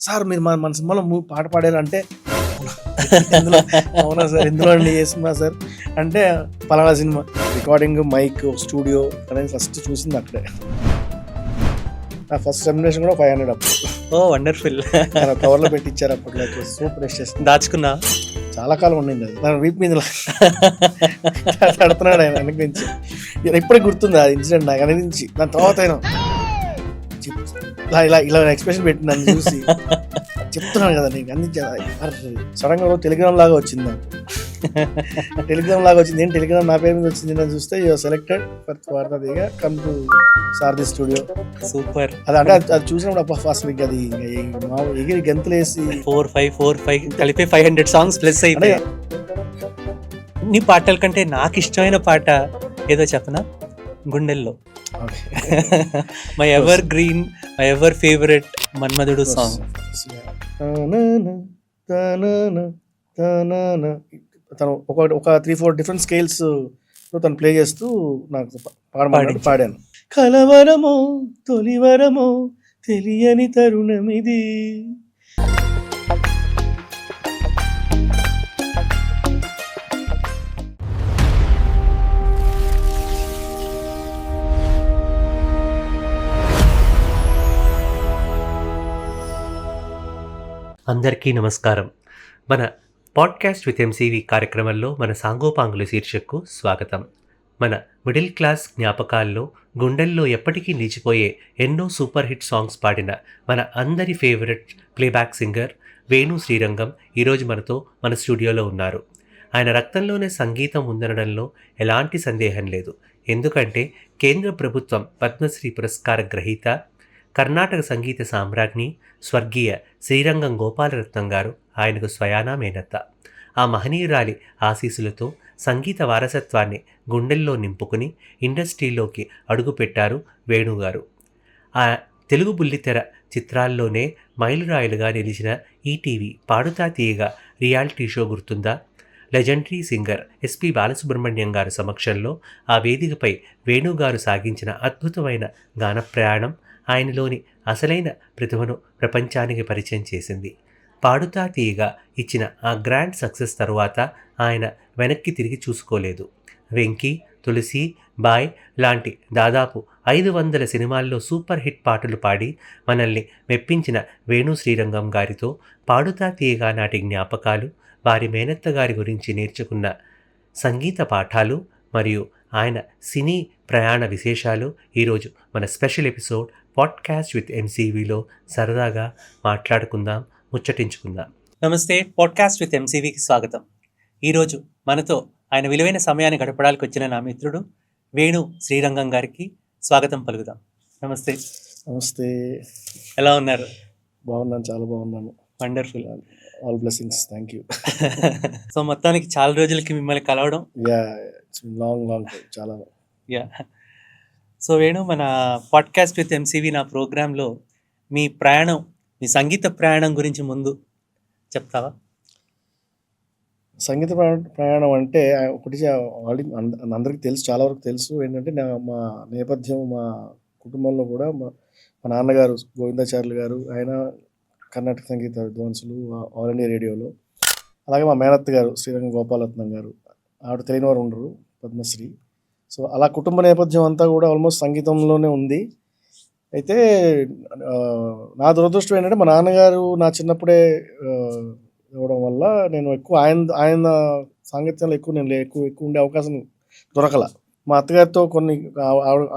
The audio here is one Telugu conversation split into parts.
సార్ మీరు మన సినిమాలో పాట పాడారు అంటే ఇందులో అవునా సార్ ఇందులో చేస్తున్నా సార్ అంటే పలానా సినిమా రికార్డింగ్ మైక్ స్టూడియో అనేది ఫస్ట్ చూసింది అక్కడే. నా ఫస్ట్ రెమ్యునరేషన్ కూడా 500 అప్పుడు. ఓ వండర్ఫుల్. కవర్లో పెట్టి ఇచ్చారు అప్పట్లో. సూపర్ ఎస్టేషన్ దాచుకున్నా చాలా కాలం ఉండింది అది. దాని వీపు మీద పడుతున్నాడు ఆయన వెనక నుంచి. ఇప్పటికి గుర్తుంది ఆ ఇన్సిడెంట్ నాకు అనిపించి. దాని తర్వాత ఆయన ఇలా ఎక్స్ప్రెషన్ పెట్టి నన్ను చూసి చెప్తున్నాను కదా నీకు అందించాను. సడన్ గా టెలిగ్రామ్ లాగా వచ్చింది నాకు. టెలిగ్రామ్ లాగా వచ్చింది. ఏం టెలిగ్రామ్ నా పేరు మీద వచ్చింది అని చూస్తే యువర్ సెలెక్టెడ్ ఫర్ వార్తాదిగా come to Sarathi studio. Super. అది అంటే అది చూసినప్పుడు ఫస్ట్ మీకు అది ఎగిరి గంతులేసి 4-5 కలిపి 500 సాంగ్స్ ప్లస్ అయిపోయాయి. నీ పాటల కంటే నాకు ఇష్టమైన పాట ఏదో చెప్పనా? గుండెల్లో my ever green my ever favourite Manmadhudu song. తను ఒక 3-4 డిఫరెంట్ స్కేల్స్ తను ప్లే చేస్తూ నాకు పాడాను. కలవరమో తొలివరమో తెలియని తరుణమిది. అందరికీ నమస్కారం. మన పాడ్కాస్ట్ విత్ ఎంసీవీ కార్యక్రమంలో మన సాంగోపాంగుల శీర్షికకు స్వాగతం. మన మిడిల్ క్లాస్ జ్ఞాపకాల్లో గుండెల్లో ఎప్పటికీ నిలిచిపోయే ఎన్నో సూపర్ హిట్ సాంగ్స్ పాడిన మన అందరి favourite playback singer Venu Srirangam ఈరోజు మనతో మన స్టూడియోలో ఉన్నారు. ఆయన రక్తంలోనే సంగీతం ఉందనడంలో ఎలాంటి సందేహం లేదు. ఎందుకంటే కేంద్ర ప్రభుత్వం పద్మశ్రీ పురస్కార గ్రహీత, కర్ణాటక సంగీత సామ్రాజ్ఞి స్వర్గీయ శ్రీరంగం గోపాలరత్నం గారు ఆయనకు స్వయానా మేనత్త. ఆ మహనీయురాలి ఆశీస్సులతో సంగీత వారసత్వాన్ని గుండెల్లో నింపుకుని ఇండస్ట్రీలోకి అడుగుపెట్టారు వేణుగారు. ఆ తెలుగు బుల్లితెర చిత్రాల్లోనే మైలురాయిలుగా నిలిచిన ఈటీవీ పాడుతా తీయగా రియాలిటీ షో గుర్తుందా? లెజెండరీ సింగర్ ఎస్పి బాలసుబ్రహ్మణ్యం గారి సమక్షంలో ఆ వేదికపై వేణుగారు సాగించిన అద్భుతమైన గాన ప్రయాణం ఆయనలోని అసలైన ప్రతిభను ప్రపంచానికి పరిచయం చేసింది. పాడుతా తీయగా ఇచ్చిన ఆ గ్రాండ్ సక్సెస్ తరువాత ఆయన వెనక్కి తిరిగి చూసుకోలేదు. వెంకీ, తులసి, బాయ్ లాంటి దాదాపు 500 సినిమాల్లో సూపర్ హిట్ పాటలు పాడి మనల్ని మెప్పించిన వేణు శ్రీరంగం గారితో పాడుతా తీయగా నాటి జ్ఞాపకాలు, వారి మేనత్త గారి గురించి నేర్చుకున్న సంగీత పాఠాలు మరియు ఆయన సినీ ప్రయాణ విశేషాలు ఈరోజు మన స్పెషల్ ఎపిసోడ్ పాడ్కాస్ట్ విత్ ఎంసీవీలో సరదాగా మాట్లాడుకుందాం, ముచ్చటించుకుందాం. నమస్తే, పాడ్కాస్ట్ విత్ ఎంసీవీకి స్వాగతం. ఈరోజు మనతో ఆయన విలువైన సమయాన్ని గడపడానికి వచ్చిన నా మిత్రుడు వేణు శ్రీరంగం గారికి స్వాగతం పలుకుదాం. నమస్తే. నమస్తే. ఎలా ఉన్నారు? బాగున్నాను, చాలా బాగున్నాను. Wonderful. All blessings. Thank you. So మొత్తానికి చాలా రోజులకి మిమ్మల్ని కలవడం. లాంగ్ చాలా. సో వేణు, మన పాడ్కాస్ట్ విత్ ఎంసీవీ నా ప్రోగ్రాంలో మీ ప్రయాణం, మీ సంగీత ప్రయాణం గురించి ముందు చెప్తావా? సంగీత ప్రయాణం అంటే ఒకటి ఆల్రెడీ అందరికీ తెలుసు, చాలా వరకు తెలుసు. ఏంటంటే మా నేపథ్యం, మా కుటుంబంలో కూడా మా నాన్నగారు గోవిందాచార్యులు గారు, ఆయన కర్ణాటక సంగీత విద్వాంసులు ఆల్ ఇండియా రేడియోలో. అలాగే మా మేనత్త గారు శ్రీరంగం గోపాలరత్నం గారు, ఆవిడ తెలియని వారు ఉండరు, పద్మశ్రీ. సో అలా కుటుంబ నేపథ్యం అంతా కూడా ఆల్మోస్ట్ సంగీతంలోనే ఉంది. అయితే నా దురదృష్టం ఏంటంటే మా నాన్నగారు నా చిన్నప్పుడే ఇవ్వడం వల్ల నేను ఎక్కువ ఆయన సాంగత్యంలో ఎక్కువ ఉండే అవకాశం దొరకల. మా అత్తగారితో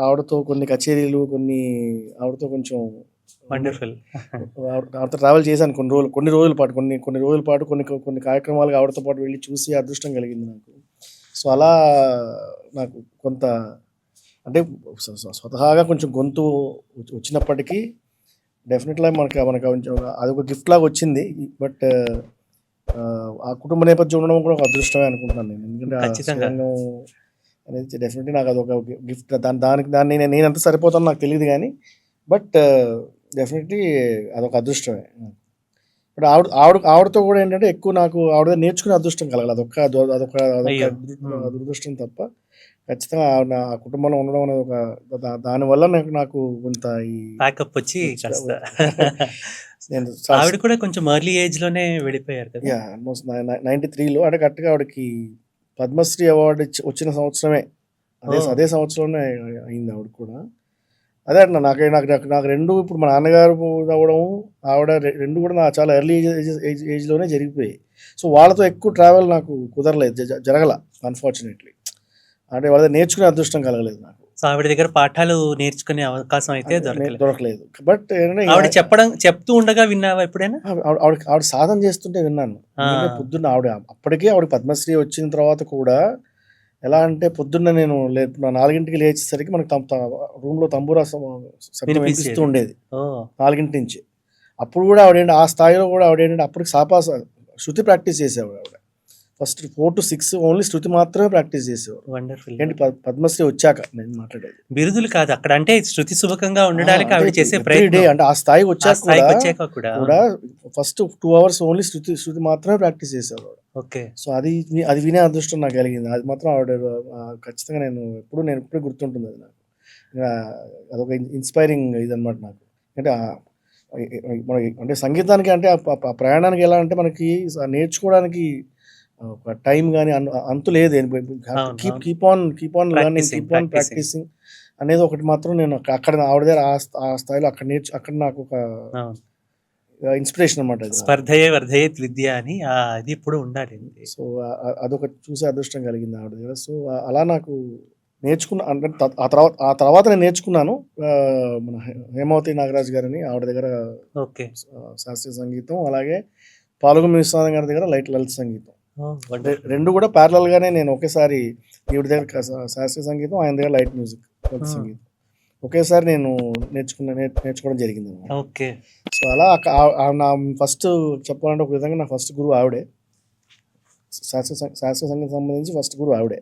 ఆవిడతో కొన్ని కచేరీలు, ఆవిడతో కొంచెం వండర్ఫుల్. ఆవిడతో ట్రావెల్ చేశాను కొన్ని రోజుల పాటు కొన్ని కార్యక్రమాలకు ఆవిడతో పాటు వెళ్ళి చూసి అదృష్టం కలిగింది నాకు. సో అలా నాకు కొంత అంటే స్వతహాగా కొంచెం గొంతు వచ్చినప్పటికీ డెఫినెట్గా మనకు కొంచెం అదొక గిఫ్ట్ లాగా వచ్చింది. బట్ ఆ కుటుంబ నేపథ్యం ఉండడం కూడా ఒక అదృష్టమే అనుకుంటున్నాను నేను. ఎందుకంటే అనేది డెఫినెట్లీ నాకు అదొక గిఫ్ట్. దాన్ని నేను ఎంత సరిపోతానో నాకు తెలియదు కానీ, బట్ డెఫినెట్లీ అదొక అదృష్టమే. బట్ ఆవిడతో కూడా ఏంటంటే ఎక్కువ నాకు ఆవిడ నేర్చుకునే అదృష్టం కలగాలి. అదొక దురదృష్టం తప్ప ఖచ్చితంగా నా కుటుంబంలో ఉండడం అనేది దానివల్ల నాకు కొంత ఈ ప్యాకప్ వచ్చి నేను ఆవిడ కూడా కొంచెం ఎర్లీ ఏజ్‌లోనే వెళ్ళిపోయారు కదా! ఆల్మోస్ట్ 93లో అంటే కరెక్ట్‌గా ఆవిడకి పద్మశ్రీ అవార్డు వచ్చిన సంవత్సరమే. ఓహ్! అదే సంవత్సరంలోనే అయింది ఆవిడకి కూడా. అదే అంటున్నా నాకు 2 ఇప్పుడు మా నాన్నగారు అవ్వడం, ఆవిడ 2 కూడా నాకు చాలా ఎర్లీ ఏజ్‌లోనే జరిగిపోయాయి. సో, వాళ్ళతో ఎక్కువ ట్రావెల్ నాకు కుదరలేదు. జరగల అన్‌ఫార్చునేట్‌లీ. అంటే వాళ్ళ దగ్గర నేర్చుకునే అదృష్టం కలగలేదు నాకు. సో, ఆవిడ దగ్గర పాఠాలు నేర్చుకునే అవకాశం అయితే దొరకలేదు. దొరకలేదు. బట్ ఏంటంటే ఆవిడ చెప్తూ ఉండగా విన్నావా ఎప్పుడైనా? ఆవిడ సాధన చేస్తుంటే విన్నాను. ఎందుకంటే ఆ! పొద్దున్న అప్పటికే ఆవిడకి పద్మశ్రీ వచ్చిన తర్వాత కూడా ఎలా అంటే పొద్దున్న నేను 4కి లేచేసరికి మనకు రూమ్‌లో తంబూరా శబ్దం వినిపిస్తూ వినిపించేది. ఉండేది. ఓహ్! 4 నుంచి. అప్పుడు కూడా ఆ స్థాయిలో కూడా ఆవిడేంటంటే అప్పటికి శృతి ప్రాక్టీస్ చేసేవాడు ఆవిడ. ఫస్ట్ 4-6 ఓన్లీ శృతి మాత్రమే ప్రాక్టీస్ చేసేవారు. వండర్‌ఫుల్. ఏంటి పద్మశ్రీ వచ్చాక నేను మాట్లాడేది. బిరుదులు కాదు. అక్కడ అంటే శృతి సుభకంగా ఉండడానికి ఆవిడ చేసే ఎవ్రీ డే ప్రయత్నం. అంటే ఆ స్థాయికి ఆ వచ్చాక స్థాయికి వచ్చాక కూడా. కూడా ఫస్ట్ 2 అవర్స్ ఓన్లీ శృతి మాత్రమే ప్రాక్టీస్ చేసేవాడు. ఓకే. సో, అది వినే అదృష్టం నాకు కలిగింది. అది మాత్రం ఆవిడ ఖచ్చితంగా నేను ఎప్పుడు గుర్తుంటుంది అది నాకు. అదొక ఇన్స్పైరింగ్ ఇదనమాట నాకు. అంటే అంటే సంగీతానికి అంటే ఆ ప్రయాణానికి ఎలా అంటే మనకి నేర్చుకోవడానికి ఒక టైం గాని అంతు లేదు. అవును. Keep on learning, keep on practising అనేది ఒకటి మాత్రం నేను అక్కడ ఆవిడ దగ్గర ఆ స్థాయిలో అక్కడ నాకు ఒక అవును. ఇన్స్పిరేషన్ అనమాట అది. స్పర్ధయే వర్ధయేత్ విద్య అని అది ఇప్పుడు ఉండాలి. సో, అదొకటి చూసే అదృష్టం కలిగింది ఆవిడ దగ్గర. సో, అలా నాకు నేర్చుకున్న అంటే ఆ తర్వాత నేను నేర్చుకున్నాను. మన హేమావతి నాగరాజు గారని ఆవిడ దగ్గర ఓకే. శాస్త్రీయ సంగీతం, అలాగే పాల్గుమి విశ్వనాథం గారి దగ్గర లలిత సంగీతం. ఓహ్! వండర్‌ఫుల్. 2 కూడా ప్యారలల్‌గానే నేను ఒకేసారి ఈవిడ దగ్గర శాస్త్రీయ సంగీతం, ఆయన దగ్గర లలిత ఆ! సంగీతం ఒకేసారి నేను నేర్చుకోవడం జరిగిందనమాట. ఓకే. సో, అలా నా ఫస్ట్ చెప్పాలంటే ఒక విధంగా నా ఫస్ట్ గురువు ఆవిడే. శాస్త్రీయ సంగీతం సంబంధించి ఫస్ట్ గురువు ఆవిడే.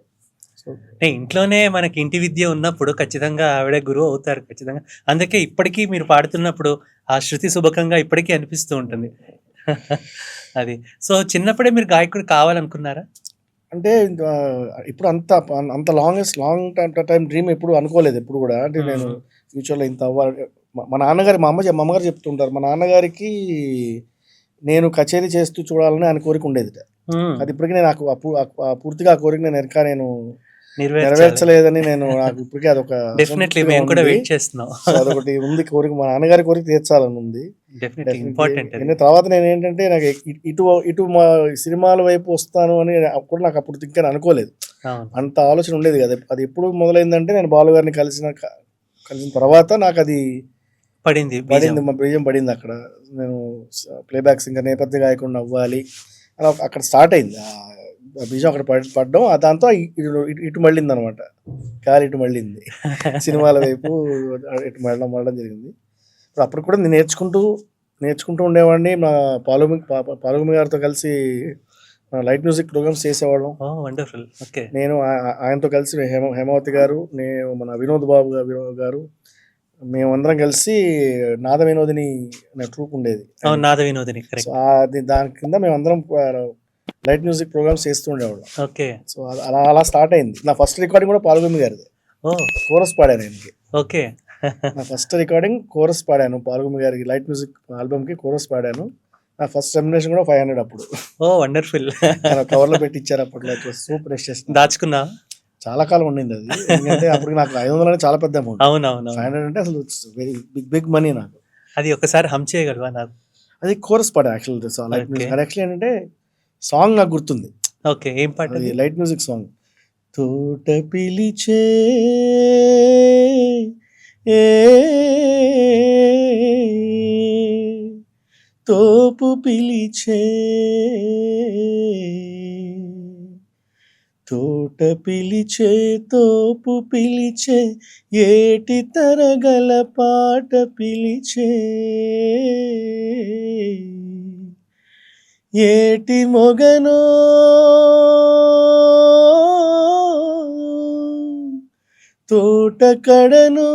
సో, అంటే ఇంట్లోనే మనకి ఇంటి విద్య ఉన్నప్పుడు ఖచ్చితంగా ఆవిడే గురువు అవుతారు ఖచ్చితంగా. అందుకే ఇప్పటికీ మీరు పాడుతున్నప్పుడు ఆ శృతి సుభకంగా ఇప్పటికీ అనిపిస్తూ ఉంటుంది. అది. సో, చిన్నప్పుడే మీరు గాయకుడు కావాలనుకున్నారా? అంటే ఇప్పుడు అంత లాంగ్ టైమ్ డ్రీమ్ ఎప్పుడు అనుకోలేదు ఎప్పుడు కూడా. అంటే నేను ఫ్యూచర్‌లో ఇంత అవ్వాలి. మా అమ్మగారు చెప్తుంటారు. మా నాన్నగారికి నేను కచేరీ చేస్తూ చూడాలని ఆయన కోరిక ఉండేదిట. అది ఇప్పటికి నాకు పూర్తిగా ఆ కోరిక నేను నెరవేర్చలేదని నాకు ఇప్పటికీ అదొక డెఫినెట్‌లీ మేము కూడా వెయిట్ చేస్తున్నాం. సో, అదొకటి ఉంది కోరిక. మా నాన్నగారి కోరిక తీర్చాలని ఉంది. డెఫినెట్‌లీ ఇంపార్టెంట్ అది. తర్వాత నేనేంటంటే నాకు ఇటు మా సినిమాల వైపు వస్తాను అని కూడా నాకు అప్పుడు అనుకోలేదు. అవును. అంత ఆలోచన ఉండేది కదా. అది ఎప్పుడు మొదలైందంటే నేను బాలు గారిని కలిసిన తర్వాత నాకు అది పడింది బీజం పడింది అక్కడ. నేను ప్లేబ్యాక్ సింగర్, నేపథ్య గాయకుడిని అవ్వాలి అలా అక్కడ స్టార్ట్ అయింది. ఆ బీజం అక్కడ పడడం దాంతో ఇటు మళ్ళిందనమాట. కాలు ఇటు మళ్ళింది. సినిమాల వైపు ఇటు మళ్ళడం జరిగింది. అప్పుడు కూడా నేను నేర్చుకుంటూ ఉండేవాడిని. మా పాలుగుమి గారితో కలిసి లైట్ మ్యూజిక్ ప్రోగ్రామ్స్ చేసేవాళ్ళం. ఓహ్! వండర్‌ఫుల్. ఓకే. నేను ఆయనతో కలిసి హేమావతి గారు, మన వినోద్ బాబు గారు మేమందరం కలిసి నాద వినోదిని అనే ట్రూప్ ఉండేది. అవును. నాద వినోదిని. So, correct. దాని కింద మేమందరం లైట్ మ్యూజిక్ ప్రోగ్రామ్స్ చేస్తూ ఉండేవాళ్ళం. ఓకే. సో, అలా స్టార్ట్ అయింది. నా ఫస్ట్ రికార్డింగ్ కూడా పాల్గొమి గారిది. ఓహ్! కోరస్ పాడాను ఆయనకి. ఓకే. నా ఫస్ట్ రికార్డింగ్ కోరస్ పాడాను. పాల్గొమి గారికి లైట్ మ్యూజిక్ ఆల్బమ్‌కి కోరస్ పాడాను. నా ఫస్ట్ రెమ్యునరేషన్ కూడా 500 అప్పుడు. ఓహ్! వండర్‌ఫుల్. కవర్‌లో పెట్టి ఇచ్చారు అప్పట్లో. సూపర్ ఎస్టేషన్. దాచుకున్నావా? చాలా కాలం ఉండింది అది. ఎందుకంటే అప్పటికి నాకు 500 అనేది చాలా పెద్ద అమౌంట్. అవునవును. 500 అంటే అసలు వెరీ బిగ్ మనీ నాకు. అది ఒకసారి హమ్ చేయగలవా నాకు? అది కోరస్ పాడా యాక్చువల్లీ. లైట్ మ్యూజిక్ అది యాక్చువల్లీ ఏంటంటే సాంగ్ నాకు గుర్తుంది. ఓకే. ఏం పాట అది అది? Light music song. తోట పిలిచే ఏ తోపు పిలిచే తోట పిలిచే తోపు పిలిచే ఏటి తరగల పాట పిలిచే ఏటి మొగనో తోట కడను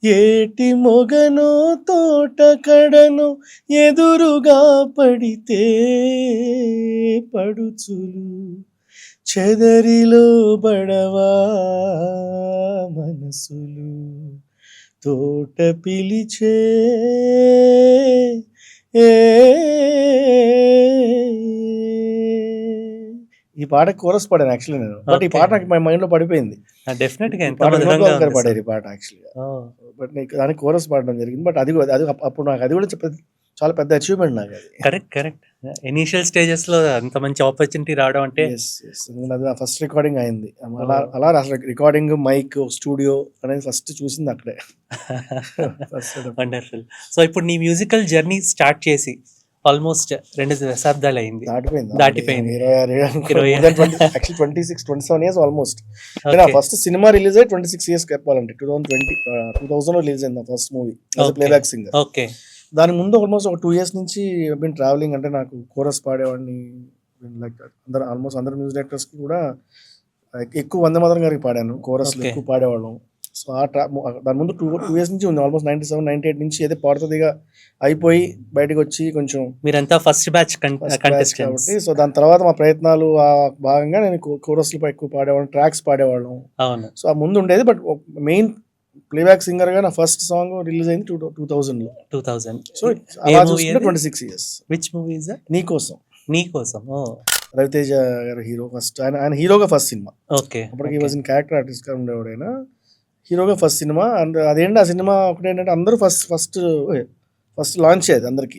ఏటి మొగనో తోట కడను ఎదురుగా పడితే పడుచులు చెదరిలో బడవా మనసులు తోట పిలిచే ఈ పాట కోరస్ పాడాను యాక్చువల్లీ నేను, బట్ ఈ Okay. పాట నాకు మై మైండ్ లో పడిపోయింది. డెఫినెట్ గా ఈ ఎంత పాట వినోద్ మధురంగా బాబు గారు ఉంది పాడారు అసలు. ఈ పాట యాక్చువల్గా, Oh, బట్ నీకు దానికి కోరస్ పాడడం జరిగింది. బట్ అది అది అప్పుడు నాకు అది కూడా చాలా పెద్ద అచీవ్మెంట్ నాకు అది. కరెక్ట్. ఇనీషియల్ స్టేజెస్ లో అంత మంచి ఆపర్చునిటీ రావడం అంటే Yes, yes. ఎందుకంటే అది ఫస్ట్ రికార్డింగ్ అయింది. అలా అసలు రికార్డింగ్, మైక్, స్టూడియో అనేది ఫస్ట్ చూసింది అక్కడే. First wonderful. సో ఇప్పుడు నీ మ్యూజికల్ జర్నీ స్టార్ట్ చేసి ఆల్మోస్ట్ 2 దశాబ్దాలు అయింది. దాటిపోయింది. 26-27 years almost. First cinema release అయ్యి 26 ఇయర్స్ చెప్పాలంటే 2000 రిలీజ్ అయింది first movie playback singer. Okay. దాని ముందు ఆల్మోస్ట్ ఒక 2 years నుంచి బిన్ ట్రావెలింగ్. అంటే నాకు కోరస్ పాడేవాడిని, లైక్ అందరు మ్యూజిక్ డైరెక్టర్స్కి కూడా ఎక్కువ వందే మాతరం గారికి పాడాను, కోరస్ Okay. ఎక్కువ పాడేవాళ్ళం. సో దాని ముందు 2 years నుంచి ఉంది, ఆల్మోస్ట్ 97-98 నుంచి ఏదో పాడుతుందిగా అయిపోయి బయటకు వచ్చి కొంచెం మీరంతా first batch first batch contestants. కాబట్టి. సో దాని తర్వాత మా ప్రయత్నాలు భాగంగా నేను కోరస్లో ఎక్కువ పాడేవాళ్ళం, ట్రాక్స్ పాడేవాళ్ళం. అవును. సో ఆ ముందు ఉండేది, బట్ మెయిన్ ప్లేబ్యాక్ సింగర్గా నా ఫస్ట్ సాంగ్ రిలీజ్ అయింది 2000లో. 2000. సో అలా చూసుకుంటే 26 years. Which movie is that? నీకోసం, నీకోసం. ఓ, రవితేజ గారు హీరో. ఫస్ట్ ఆయన హీరోగా ఫస్ట్ సినిమా. ఓకే. అప్పటికి వాజ్ ఇన్ క్యారెక్టర్ ఆర్టిస్ట్ గా ఉండేవాడు ఆయన, హీరోగా ఫస్ట్ సినిమా. అండ్ అదేంటి ఆ సినిమా ఒకటి ఏంటంటే అందరూ ఫస్ట్ లాంచ్ అయ్యేది అందరికి.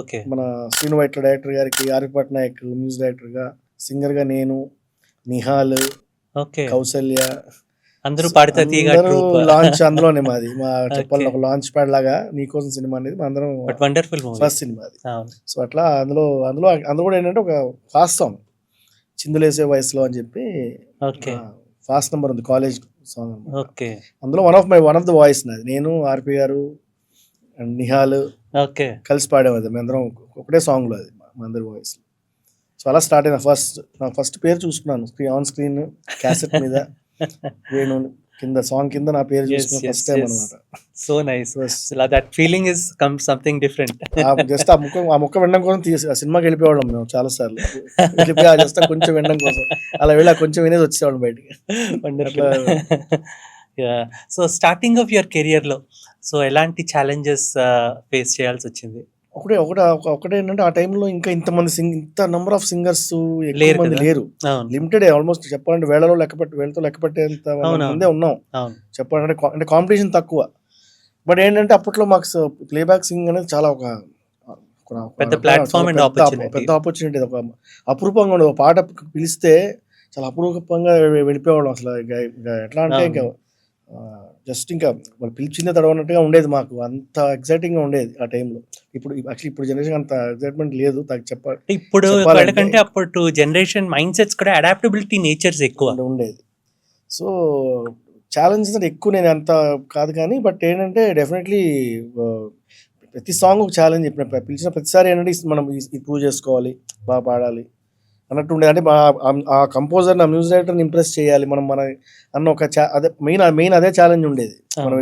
ఓకే. మన శ్రీను వైట్ల డైరెక్టర్ గారికి, ఆర్వి పట్నాయక్ మ్యూజిక్ డైరెక్టర్ గా, సింగర్ గా నేను, నిహాల్, ఓకే. కౌసల్య, అందరూ పాడితే తీయగా ట్రూప్. లాంచ్ అందులోనే మాది. మా చెప్పాలి Okay. ఒక లాంచ్ ప్యాడ్ లాగా నీకోసం సినిమా అనేది మా అందరం but wonderful movie. First cinema అది. అవును. సో అట్లా అందులో కూడా ఏంటంటే ఒక ఫాస్ట్ సాంగ్, చిందులేసే వయసులో అని చెప్పి ఓకే. ఫాస్ట్ నెంబర్ ఉంది, కాలేజ్ సాంగ్. ఓకే. అందులో వన్ ఆఫ్ ద వాయిస్ నాది. నేను, ఆర్పి గారు అండ్ నిహాల్ ఓకే. కలిసి పాడేది. మేము అందరం ఒకటే సాంగ్లో అది మా అందరి వాయిస్. సో అలా స్టార్ట్ అయిన నా ఫస్ట్ పేరు చూసుకున్నాను ఆన్ స్క్రీన్ క్యాసెట్ మీద, వేణు కింద సాంగ్ కింద నా పేరు చూసుకున్న yes, ఫస్ట్ టైం yes. అనమాట. So nice. That feeling is something different. Just ఆ ముక్క వినడం కోసం ఆ సినిమాకి వెళ్ళిపోవాళ్ళం మేము చాలా సార్లు. వెళ్ళిపోయి జస్ట్ కొంచెం వినడం కోసం అలా వెళ్ళి కొంచెం వినేది వచ్చేవాళ్ళం బయటికి. Wonderful. So starting of your career లో సో ఎలాంటి ఛాలెంజెస్ ఫేస్ చేయాల్సి వచ్చింది? ఒకటే ఏంటంటే ఆ టైంలో ఇంకా ఇంత నెంబర్ ఆఫ్ సింగర్స్ లేరు మంది కదా. లేరు. అవును. లిమిటెడ్ ఆల్మోస్ట్ చెప్పాలంటే వేళతో లెక్క పెట్టేంత అవునవును. ముందే ఉన్నాం అవును. చెప్పాలంటే. అంటే కాంపిటీషన్ తక్కువ. బట్ ఏంటంటే అప్పట్లో మాకు ప్లేబ్యాక్ సింగింగ్ అనేది చాలా ఒక పెద్ద ప్లాట్ఫామ్ అండ్ ఆపర్చునిటీ. పెద్ద ఆపర్చునిటీ. ఒక అపురూపంగా ఉండేది. ఒక పాట పిలిస్తే చాలా అపురూపంగా వెళ్ళిపోయేవాళ్ళం అసలు. ఎట్లా అంటే ఇంకా జస్ట్ ఇంకా వాళ్ళు పిలిచిందే తడవన్నట్టుగా ఉండేది మాకు. అంత ఎక్సైటింగ్ గా ఉండేది ఆ టైంలో. ఇప్పుడు జనరేషన్ అంత ఎక్సైట్మెంట్ లేదు చెప్పాలి. ఇప్పుడు చెప్పాలంటే- వాళ్ళకంటే అప్పుడు జనరేషన్ మైండ్ సెట్స్ కూడా అడాప్టబిలిటీ నేచర్స్ ఎక్కువ. ఉండేది. సో ఛాలెంజెస్ అంటే ఎక్కువ నేను అంత కాదు కానీ, బట్ ఏంటంటే డెఫినెట్లీ ప్రతి సాంగ్ ఒక ఛాలెంజ్. పిలిచిన ప్రతిసారి ఏంటంటే మనం ఇది ప్రూవ్ చేసుకోవాలి, బాగా పాడాలి అన్నట్టు ఉండేది. అంటే ఆ కంపోజర్ని, ఆ మ్యూజిక్ డైరెక్టర్ని ఇంప్రెస్ చేయాలి మనం అన్న ఒక అదే మెయిన్ అదే ఛాలెంజ్ ఉండేది. మనం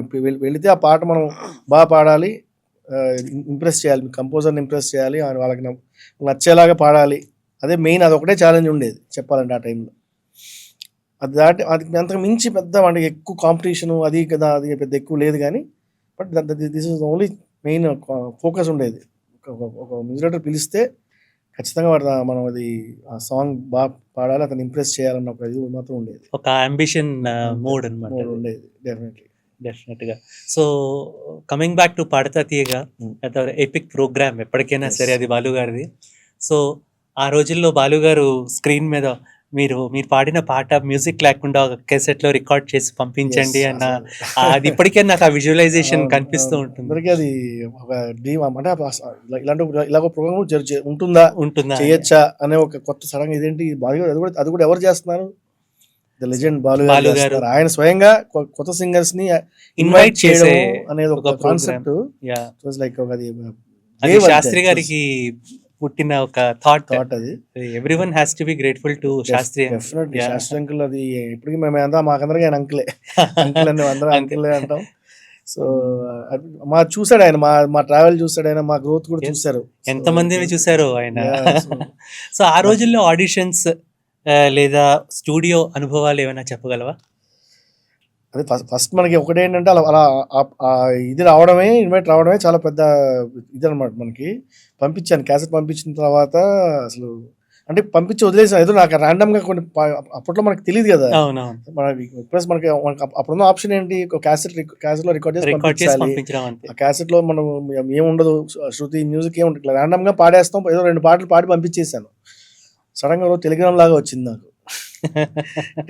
వెళితే ఆ పాట మనం బాగా పాడాలి, ఇంప్రెస్ చేయాలి, కంపోజర్ని ఇంప్రెస్ చేయాలి, వాళ్ళకి నచ్చేలాగా పాడాలి. అదే మెయిన్, అది ఒకటే ఛాలెంజ్ ఉండేది చెప్పాలంటే ఆ టైంలో. అది అంతకు మించి పెద్ద అంటే ఎక్కువ కాంపిటీషన్ అది కదా, అది పెద్ద ఎక్కువ లేదు కానీ, but this is only main focus ఉండేది. ఒక మ్యూజిక్ డైరెక్టర్ పిలిస్తే ఖచ్చితంగా మనం అది ఆ సాంగ్ బాగా పాడాలి, అతను ఇంప్రెస్ చేయాలన్న ఒక ఇది మాత్రం ఉండేది. ఒక అంబిషన్ మోడ్ అన్నమాట. ఉండేది డెఫినెట్ గా. సో కమింగ్ బ్యాక్ టు పాడతా తీయగా, ఎపిక్ ప్రోగ్రామ్ ఎప్పటికైనా Yes. సరే అది బాలు గారిది. సో ఆ రోజుల్లో బాలు గారు స్క్రీన్ మీద మీరు పాడిన పాట మ్యూజిక్ లేకుండా ఒక కేసెట్ లో రికార్డ్ చేసి పంపించండి Yes, అన్న అసలు. అది ఇప్పటికే నాకు ఆ విజువలైజేషన్ అవును, కనిపిస్తూ అవును. ఉంటుంది. అందరికీ అది ఒక డ్రీమ్. అంటే ఇలాగ ప్రోగ్రామ్ ఉంటుందా, చేయొచ్చా అనే ఒక కొత్త సడన్ ఇదేంటి అది కూడా ఎవరు చేస్తున్నారు? ద లెజెండ్ బాలు గారు చేస్తున్నారు. ఆయన స్వయంగా కొత్త సింగర్స్ ని ఇన్వైట్ చేయడం అనేది ఒక కాన్సెప్ట్. లైక్ అది శాస్త్రి గారికి పుట్టిన ఒక థాట్. అది everyone has to be grateful to Shastri. Definitely Shastri uncle అది ఇప్పటికీ మాకందరికి ఆయన అంకులే అని అందరం అంకులే అంటాం. సో చూసాడు ఆయన, మా ట్రావెల్ చూసాడు ఆయన, మా గ్రోత్ కూడా చూసారు. ఎంత మందిని చూసారో ఆయన. Yeah, సో ఆ రోజుల్లో ఆడిషన్స్ లేదా స్టూడియో అనుభవాలు ఏమైనా చెప్పగలవా? అదే ఫస్ట్ మనకి ఒకటేంటంటే అలా అలా ఆ ఇది రావడమే, ఇన్వైట్ రావడమే చాలా పెద్ద ఇది అనమాట మనకి. పంపించాను, క్యాసెట్ పంపించిన తర్వాత అసలు అంటే పంపించి వదిలేసాను. ఏదో నాకు ర్యాండమ్గా కొన్ని అప్పట్లో మనకు తెలియదు కదా అవునవును. మనకి. ప్లస్ మనకి అప్పుడున్న ఆప్షన్ ఏంటి, క్యాసెట్లో రికార్డ్ చేసి రికార్డ్ చేసి పంపించాలి. పంపించడం అంతే. ఆ క్యాసెట్లో మనం ఏముండదు, శృతి మ్యూజిక్ ఏముంటుంది, ఇట్లా ర్యాండమ్గా పాడేస్తాం. ఏదో 2 పాటలు పాడి పంపించేసాను. సడన్గా టెలిగ్రామ్ లాగా వచ్చింది నాకు.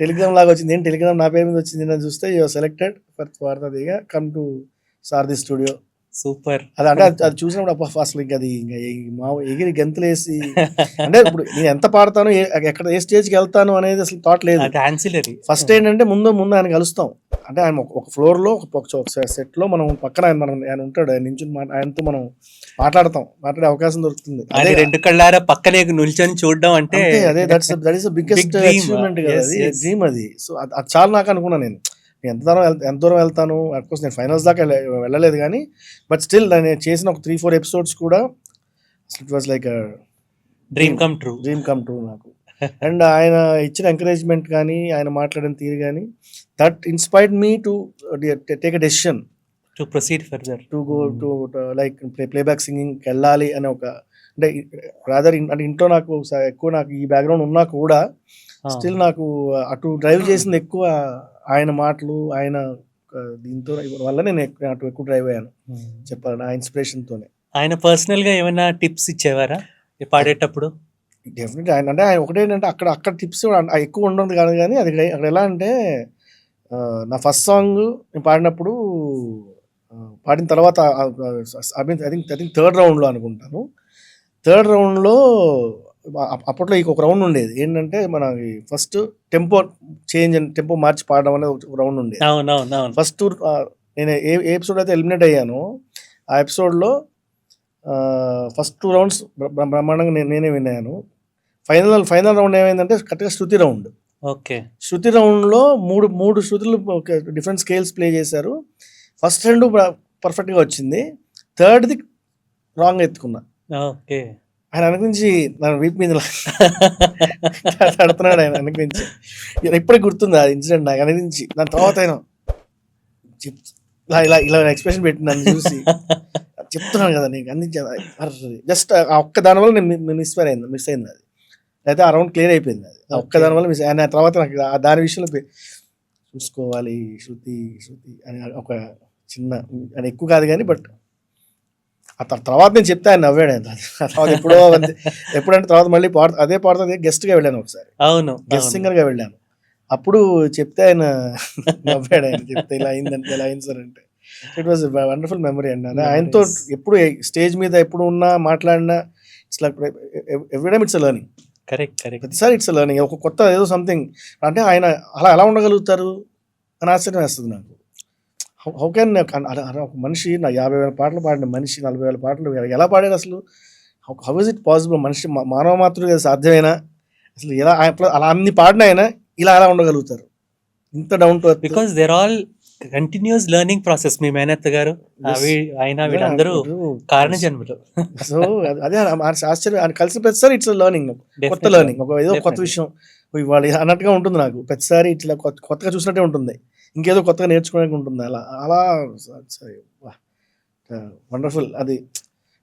టెలిగ్రామ్ లాగా వచ్చింది. ఏంటి టెలిగ్రామ్ నా పేరు మీద వచ్చింది అని చూస్తే యువర్ సెలెక్టెడ్ ఫర్ దిగా come to Sarathi studio. Super. అది అంటే అది చూసినప్పుడు అసలు ఇంకా అది ఇంకా మా ఎగిరి గంతులేసి అంటే ఇప్పుడు నేను ఎంత పాడతాను, ఎక్కడ ఏ స్టేజ్కి వెళ్తాను అనేది అసలు థాట్ లేదు. యాన్సిలరీ. ఫస్ట్ ఏంటంటే ముందు ఆయన కలుస్తాం. అంటే ఆయన ఒక ఫ్లోర్లో ఒక సెట్లో మనం పక్కన ఆయన ఉంటాడు. ఆయన నుంచి ఆయనతో మనం మాట్లాడే అవకాశం దొరుకుతుంది. అదే 2 కళ్ళారా పక్కనే నిల్చొని చూడడం అంటే అదే దట్ ఈస్ బిగ్గెస్ట్ అచీవ్మెంట్ కదా, అది డ్రీమ్ అది. సో అది చాలా నాకు అనుకున్నాను. నేను ఎంత దూరం వెళ్తాను, అఫ్కోర్స్ నేను ఫైనల్స్ దాకా వెళ్ళలేదు కానీ బట్ స్టిల్ నేను చేసిన ఒక 3-4 ఎపిసోడ్స్ కూడా it was like dream come true నాకు. అండ్ ఆయన ఇచ్చిన ఎంకరేజ్మెంట్ కానీ, ఆయన మాట్లాడిన తీరు కానీ, that inspired me to take a decision to proceed further, to go to like playback సింగింగ్కి వెళ్ళాలి అనే ఒక అంటే రాదర్ అంటే ఇంట్లో నాకు ఎక్కువ నాకు ఈ బ్యాక్గ్రౌండ్ ఉన్నా కూడా స్టిల్ నాకు అటు డ్రైవ్ చేసింది ఎక్కువ ఆయన మాటలు, ఆయన దీంతో వల్ల నేను అటు ఎక్కువ డ్రైవ్ అయ్యాను చెప్పాలి, ఆ ఇన్స్పిరేషన్తోనే. ఆయన పర్సనల్గా ఏమైనా టిప్స్ ఇచ్చేవారా పాడేటప్పుడు? డెఫినెట్లీ ఆయన ఒకటేంటంటే అక్కడ టిప్స్ ఎక్కువ ఉండదు కాదు, కానీ అది అక్కడ ఎలా అంటే నా ఫస్ట్ సాంగ్ నేను పాడినప్పుడు పాడిన తర్వాత ఐ థింక్ 3rd రౌండ్లో అనుకుంటాను. 3rd రౌండ్లో అప్పట్లో ఒక రౌండ్ ఉండేది. ఏంటంటే మనకి ఫస్ట్ టెంపో మార్చి పాడడం అనేది ఒక రౌండ్ ఉండేది. ఫస్ట్ నేను ఏ ఎపిసోడ్ అయితే ఎలిమినేట్ అయ్యానో ఆ ఎపిసోడ్లో ఫస్ట్ 2 రౌండ్స్ బ్రహ్మాండంగా నేనే విన్నాను. ఫైనల్ రౌండ్ ఏమైందంటే కరెక్ట్గా శృతి రౌండ్. ఓకే. శృతి రౌండ్లో మూడు శృతులు డిఫరెంట్ స్కేల్స్ ప్లే చేశారు. ఫస్ట్ 2 పర్ఫెక్ట్గా వచ్చింది, 3ర్డ్ది రాంగ్ ఎత్తుకున్నా. ఓకే. ఆయన అనుకుంచి నన్ను వీపు మీద తడుతున్నాడు. ఆయన అనుకుంచి ఇప్పటికి గుర్తుంది ఆ ఇన్సిడెంట్ నాకు. అనుకుంచి దాని తర్వాత ఆయన ఇలా ఎక్స్ప్రెషన్ పెట్టి నన్ను చూసి చెప్తున్నాను కదా నీకు అందించాను. జస్ట్ ఆ ఒక్క దానివల్ల నేను మిస్ అయింది అది. అయితే ఆ రౌండ్ క్లియర్ అయిపోయింది. అది ఆ ఒక్క దానివల్ల మిస్ అయిన తర్వాత నాకు దాని విషయంలో చూసుకోవాలి శృతి అని ఒక చిన్న అని ఎక్కువ కాదు కానీ బట్ ఆ తర్వాత నేను చెప్తే ఆయన నవ్వాడు. ఆయన తర్వాత ఎప్పుడంటే తర్వాత మళ్ళీ అదే పాడుతుంది గెస్ట్గా వెళ్ళాను ఒకసారి. అవును, గెస్ట్ సింగర్గా వెళ్ళాను. అప్పుడు చెప్తే ఆయన నవ్వాడు. ఆయన చెప్తే ఇలా అయింది సార్ అంటే ఇట్ వాజ్ వండర్ఫుల్ మెమరీ అండి. అదే ఆయనతో ఎప్పుడు స్టేజ్ మీద ఎప్పుడు ఉన్నా మాట్లాడినా it's like every time it's learning. Correct. ప్రతిసారి ఇట్స్ లెర్నింగ్. ఒక కొత్త ఏదో సంథింగ్ అంటే ఆయన అలా ఎలా ఉండగలుగుతారు అని ఆశ్చర్యం వేస్తుంది నాకు. హౌ క్యాన్ ఒక మనిషి నా 50,000 పాటలు పాడిన మనిషి 40,000 పాటలు ఎలా పాడారు అసలు? How is it possible? మనిషి మానవ మాతృగా సాధ్యమేనా అసలు? ఎలా అలా అన్ని పాడిన ఆయన ఇలా ఉండగలుగుతారు ఇంత down to earth? Because they're all continuous learning process. మీ మేనత్ గారు ఆయన వీళ్ళందరూ కారణ జన్మలు. సో అదే ఆశ్చర్యం. ఆయన కలిసి ప్రతిసారి ఇట్స్ లెర్నింగ్, కొత్త లెర్నింగ్, ఒక ఏదో కొత్త విషయం ఇవాళ అన్నట్టుగా ఉంటుంది నాకు. ప్రతిసారి ఇట్లా కొత్తగా చూసినట్టే ఉంటుంది, ఇంకేదో కొత్తగా నేర్చుకోవడానికి ఉంటుంది. అలా వండర్ఫుల్. అది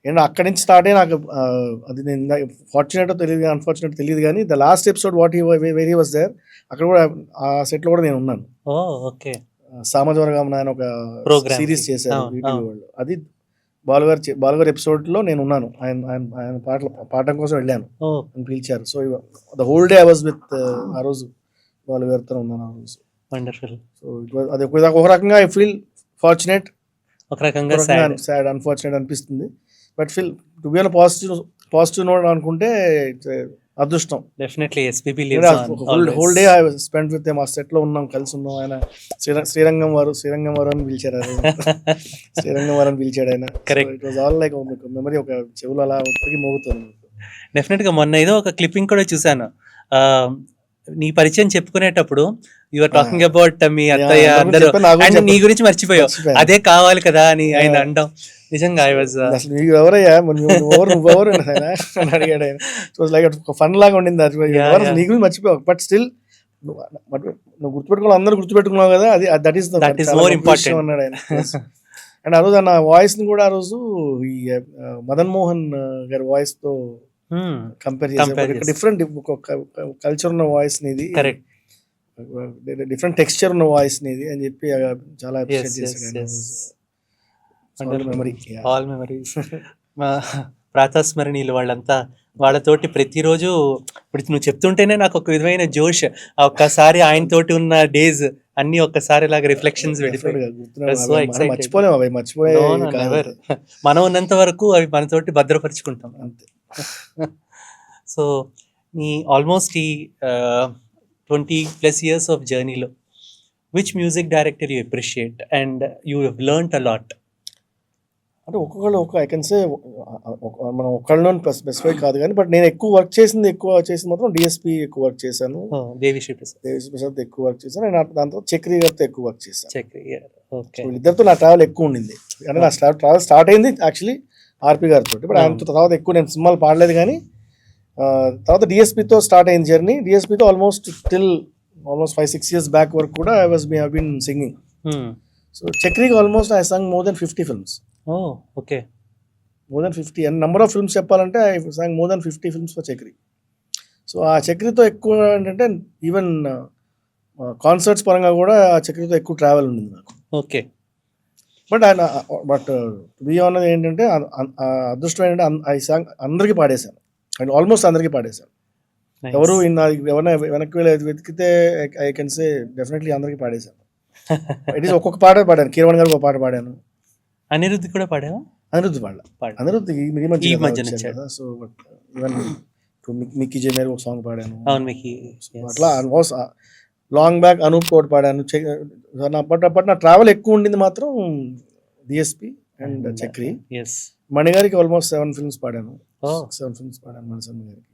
ఏంటో అక్కడి నుంచి స్టార్ట్ అయ్యి నాకు అది నేను ఫార్చునేట్ తెలియదు, అన్ఫార్చునేట్ తెలియదు కానీ the last episode where he was there, అక్కడ కూడా ఆ సెట్లో కూడా నేను ఉన్నాను. ఓకే. సామాజవర్గం ఆయన ఒక సిరీస్ చేశారు వీటిలో వాళ్ళు. అది బాలుగారు ఎపిసోడ్లో నేను ఉన్నాను. ఆయన పాడటం కోసం వెళ్ళాను అని పిలిచారు. So the whole day I was with ఆ రోజు బాలుగారితో ఉన్నాను ఆ రోజు. వండర్ఫుల్. సో అది ఒక రకంగా ఐ ఫీల్ ఫార్చునేట్, ఒక రకంగా సాడ్ అన్ఫార్చునేట్ అనిపిస్తుంది. But feel to be on positive note అనుకుంటే అదృష్టం. Definitely SPB whole day I spend with ఆ సెట్ లో ఉన్నాం, కలిసి ఉన్నాం. ఆయన శ్రీరంగం వారు అని పిలిచారు. శ్రీరంగం వారు అని పిలిచాడు ఆయన. It was all like memory, ఒక చెవులు అలా ఇప్పటికీ మోగుతుంది. డెఫినెట్ గా మొన్న ఏదో ఒక క్లిప్పింగ్ కూడా చూసాను. నీ పరిచయం చెప్పుకునేటప్పుడు యువర్ టాకింగ్ అబౌట్ మీ అత్తయ్య అందరూ అండ్ నీ గురించి మర్చిపోయావు, అదే కావాలి కదా అని ఆయన అనడం. నిజంగా ఐ వాజ్ అసలు నీకు ఎవరయ్యా నువ్వెవరు అని అడిగాడు ఆయన. సో లైక్ ఫన్ లాగా ఉండింది. నీ గురించి మర్చిపోయావు బట్ స్టిల్ నువ్వు గుర్తుపెట్టుకోవాలి, అందరూ గుర్తుపెట్టుకున్నావు కదా, అది that is That is more important. అన్నాడు ఆయన. అండ్ ఆ రోజు నా వాయిస్ని కూడా ఆ రోజు ఈ మదన్ మోహన్ గారి వాయిస్తో కంపేర్ చేశారు. డిఫరెంట్ కల్చర్ ఉన్న వాయిస్ ఇది, కరెక్ట్. డిఫరెంట్ టెక్స్చర్ ఉన్న వాయిస్ ఇది అని చెప్పి చాలా అప్రిషియేట్ చేశాడు. Memory all memories. ప్రాతస్మరణీయులు వాళ్ళంతా, వాళ్ళతోటి ప్రతిరోజు ఇప్పుడు నువ్వు చెప్తుంటేనే నాకు ఒక విధమైన జోష్, ఒక్కసారి ఆయనతోటి ఉన్న డేస్ అన్ని ఒక్కసారి లాగా రిఫ్లెక్షన్స్ మర్చిపోలేము అవి, మర్చిపోయే మనం ఉన్నంత వరకు అవి మనతోటి భద్రపరుచుకుంటాం అంతే. సో నీ ఆల్మోస్ట్ ఈ 20+ years ఆఫ్ జర్నీలో which music director you appreciate and you have learned a lot? అంటే ఒక్కొక్కళ్ళు ఐ కెన్ సే మనం ఒక్కళ్ళలో స్పెసిఫై కాదు కానీ, బట్ నేను ఎక్కువ వర్క్ చేసింది మాత్రం డిఎస్పి ఎక్కువ వర్క్ చేశాను, దేవిశ్రీ ప్రసాద్ ఎక్కువ వర్క్ చేశాను. నేను దాంతో చక్రి గారితో ఎక్కువ వర్క్ చేశాను. వీళ్ళిద్దరితో నా ట్రావెల్ ఎక్కువ ఉండింది. అంటే నా ట్రావెల్ స్టార్ట్ అయింది యాక్చువల్లీ ఆర్పి గారితో, ఇప్పుడు ఆయనతో తర్వాత ఎక్కువ నేను సినిమాలు పాడలేదు కానీ తర్వాత డిఎస్పితో స్టార్ట్ అయింది జర్నీ. డిఎస్పితో ఆల్మోస్ట్ 5-6 years బ్యాక్ వరకు కూడా ఐ బీన్ సింగింగ్. సో చక్రికి almost I sung more than 50 films. Okay, more than 50. And number of films చెప్పాలంటే I sang more than 50 films for Chakri. So ఆ చక్రితో ఎక్కువ ఏంటంటే ఈవెన్ కాన్సర్ట్స్ పరంగా కూడా ఆ చక్రితో ఎక్కువ ట్రావెల్ ఉండింది నాకు. ఓకే, బట్ బి అన్నది ఏంటంటే అదృష్టం ఏంటంటే ఐ సాంగ్ అందరికీ పాడేశాను, అండ్ ఆల్మోస్ట్ అందరికీ పాడేశాను. ఎవరు ఎవరైనా వెనక్కి వెతికితే ఐ కెన్ సే డెఫినెట్లీ అందరికీ పాడేశాను. ఇట్ ఈస్ ఒక్కొక్క పాట పాడాను. కీరవాణి గారికి ఒక పాట పాడాను. అనిరుద్ధ్ కూడా పాడావా? అనిరుద్ధ్ అనిరుద్ధ్ ఈ మధ్య కదా. So but even Mickey J Meyer ఒక సాంగ్ పాడాను. అట్లా almost long back Anoop Kote పాడాను. బట్ నా ట్రావెల్ ఎక్కువ ఉండింది మాత్రం డిఎస్పి అండ్ చక్రి. మణిగారికి ఆల్మోస్ట్ 7 films పాడాను. 7 films పాడాను మణిశర్మ గారికి.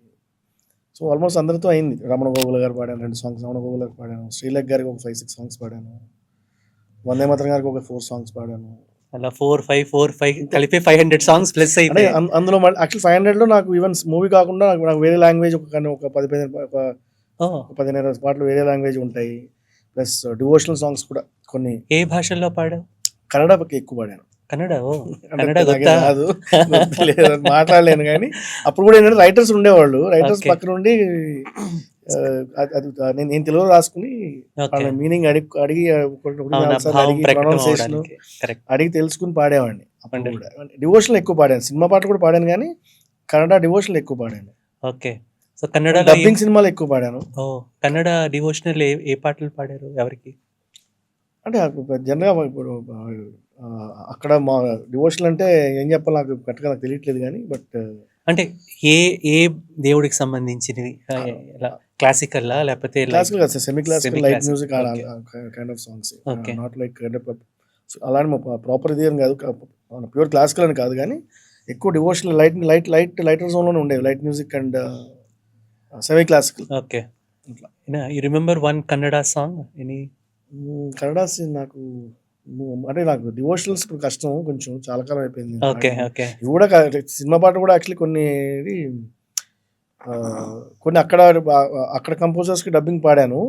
సో ఆల్మోస్ట్ అందరితో అయింది. రమణ గోగుల గారు పాడాను 2 songs, రమణ గోగుల గారికి పాడాను. శ్రీలేఖ్ గారికి ఒక 5-6 songs పాడాను. వందే మాతరం గారికి ఒక 4 songs పాడాను. అలా 4-5 కలిపి 500 songs ప్లస్ అయితే అందులో యాక్చువల్ 500లో నాకు ఈవెన్ మూవీ కాకుండా నాకు వేరే లాంగ్వేజ్ ఒక 10-15 పాటలు వేరే లాంగ్వేజ్ ఉంటాయి. ప్లస్ డివోషనల్ సాంగ్స్ కూడా కొన్ని. ఏ భాషల్లో పాడావు? కన్నడ ఎక్కువ పాడాను. కన్నడ కాదు, మాట్లాడలేను కానీ అప్పుడు కూడా ఏంటంటే రైటర్స్ ఉండేవాళ్ళు. రైటర్స్ పక్కన ఉండి నేను తెలుగులో రాసుకుని మీనింగ్ అడిగి ప్రొనౌన్సియేషన్ అడిగి తెలుసుకుని పాడేవాడిని. అప్పుడు కూడా డివోషనల్ ఎక్కువ పాడాను. సినిమా పాటలు కూడా పాడాను కానీ కన్నడ డివోషనల్ ఎక్కువ పాడాను. ఓకే, సో కన్నడ డబ్బింగ్ సినిమాలు ఎక్కువ పాడాను. కన్నడ డివోషనల్ ఏ పాటలు పాడారు? ఎవరికి? అంటే జనరల్గా ఇప్పుడు అక్కడ మా డివోషనల్ అంటే ఏం చెప్పాలి నాకు కరెక్ట్గా నాకు తెలియట్లేదు కానీ, బట్ అంటే ఏ దేవుడికి సంబంధించినవి? క్లాసికల్ లేకపోతే క్లాసికల్ కాదు, semi classical, light music kind of songs. Not like అలానే ప్రాపర్ ఇది అని కాదు, ప్యూర్ క్లాసికల్ అని కాదు కానీ ఎక్కువ డివోషనల్ లైటర్ జోన్లోనే ఉండేవి. Light music and semi classical. Okay, you remember one Kannada song? Any Kannada నాకు అంటే నాకు డివోషనల్స్ ఇప్పుడు కష్టం, కొంచెం చాలా కాలం అయిపోయింది. ఇవి కూడా సినిమా పాట కూడా యాక్చువల్లీ కొన్ని అక్కడ కంపోజర్స్కి డబ్బింగ్ పాడాను.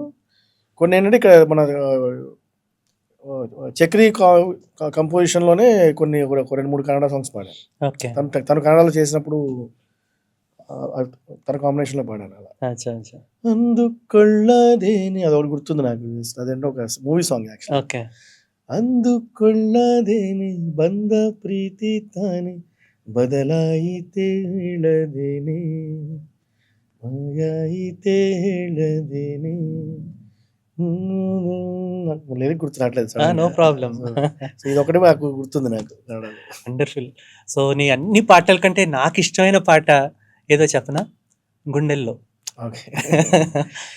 కొన్ని ఏంటంటే ఇక్కడ మన చక్రి కంపోజిషన్లోనే కొన్ని 2-3 కన్నడ సాంగ్స్ పాడాను. తను కన్నడలో చేసినప్పుడు తన కాంబినేషన్లో పాడాను. అలా అందుకొళ్ళదేని అది ఒకటి గుర్తుంది నాకు. అదేంటో ఒక మూవీ సాంగ్ యాక్చువల్లీ. అందుకొళ్ళదేని బంద ప్రీతి తాని బదలాయితే ಹೇಳದೇನೆ మాయాయితే ಹೇಳದೇನೆ. లిరిక్ గుర్తురాట్లేదు. No problem. ఇది ఒకటి నాకు గుర్తుంది నాకు. వండర్ఫుల్. సో నీ అన్ని పాటల కంటే నాకు ఇష్టమైన పాట ఏదో చెప్పనా? గుండెల్లో.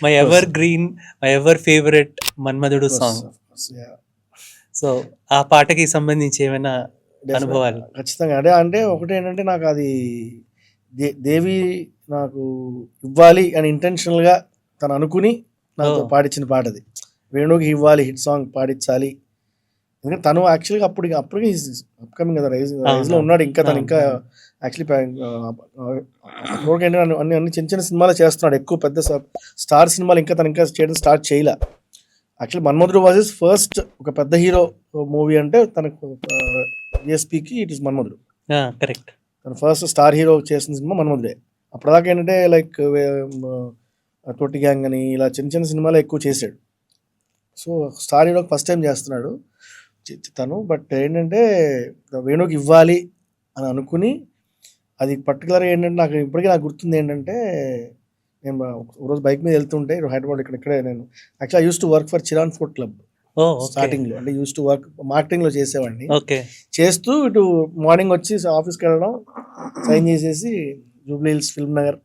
My ever green, my ever favourite Manmadhudu song. So ఆ పాటకి సంబంధించి ఏమైనా అనుభవాలు? ఖచ్చితంగా. అంటే ఒకటి ఏంటంటే నాకు అది దేవి నాకు ఇవ్వాలి అని ఇంటెన్షనల్గా తను అనుకుని నాకు పాడించిన పాట అది. వేణుకి ఇవ్వాలి, హిట్ సాంగ్ పాడించాలి ఎందుకంటే తను యాక్చువల్గా అప్పటికి అప్కమింగ్ కదా, రైజ్లో అవును. ఉన్నాడు ఇంకా. తను ఇంకా అవును. యాక్చువల్లీ అప్పటికి ఏంటంటే అన్ని చిన్న చిన్న సినిమాలు చేస్తున్నాడు. ఎక్కువ పెద్ద స్టార్ సినిమాలు ఇంకా తను ఇంకా చేయడం స్టార్ట్ చేయలే. Actually Manmadhudu was is first ఒక పెద్ద హీరో మూవీ అంటే తనకు డిఎస్పీకి ఇట్ ఇస్ మన్మధుడు. కరెక్ట్. తను ఫస్ట్ స్టార్ హీరో చేసిన సినిమా మన్మధుడే. అప్పటిదాకా ఏంటంటే లైక్ తొట్టి గ్యాంగ్ అని ఇలా చిన్న చిన్న సినిమాలు ఎక్కువ చేశాడు. సో స్టార్ హీరోకి ఫస్ట్ టైం చేస్తున్నాడు తను. బట్ ఏంటంటే వేణుకి ఇవ్వాలి అని అనుకుని, అది పర్టికులర్గా ఏంటంటే నాకు ఇప్పటికీ నాకు గుర్తుంది ఏంటంటే, నేను ఒక రోజు బైక్ మీద వెళ్తుంటే హైదరాబాద్ ఇక్కడే నేను actually I use to work for Chiran food club స్టార్టింగ్లో. అంటే యూస్ టు వర్క్ మార్కెటింగ్లో చేసేవాడిని. ఓకే. చేస్తూ ఇటు మార్నింగ్ వచ్చి ఆఫీస్కి వెళ్ళడం, సైన్ చేసేసి జూబ్లీ హిల్స్, ఫిల్మ్ నగర్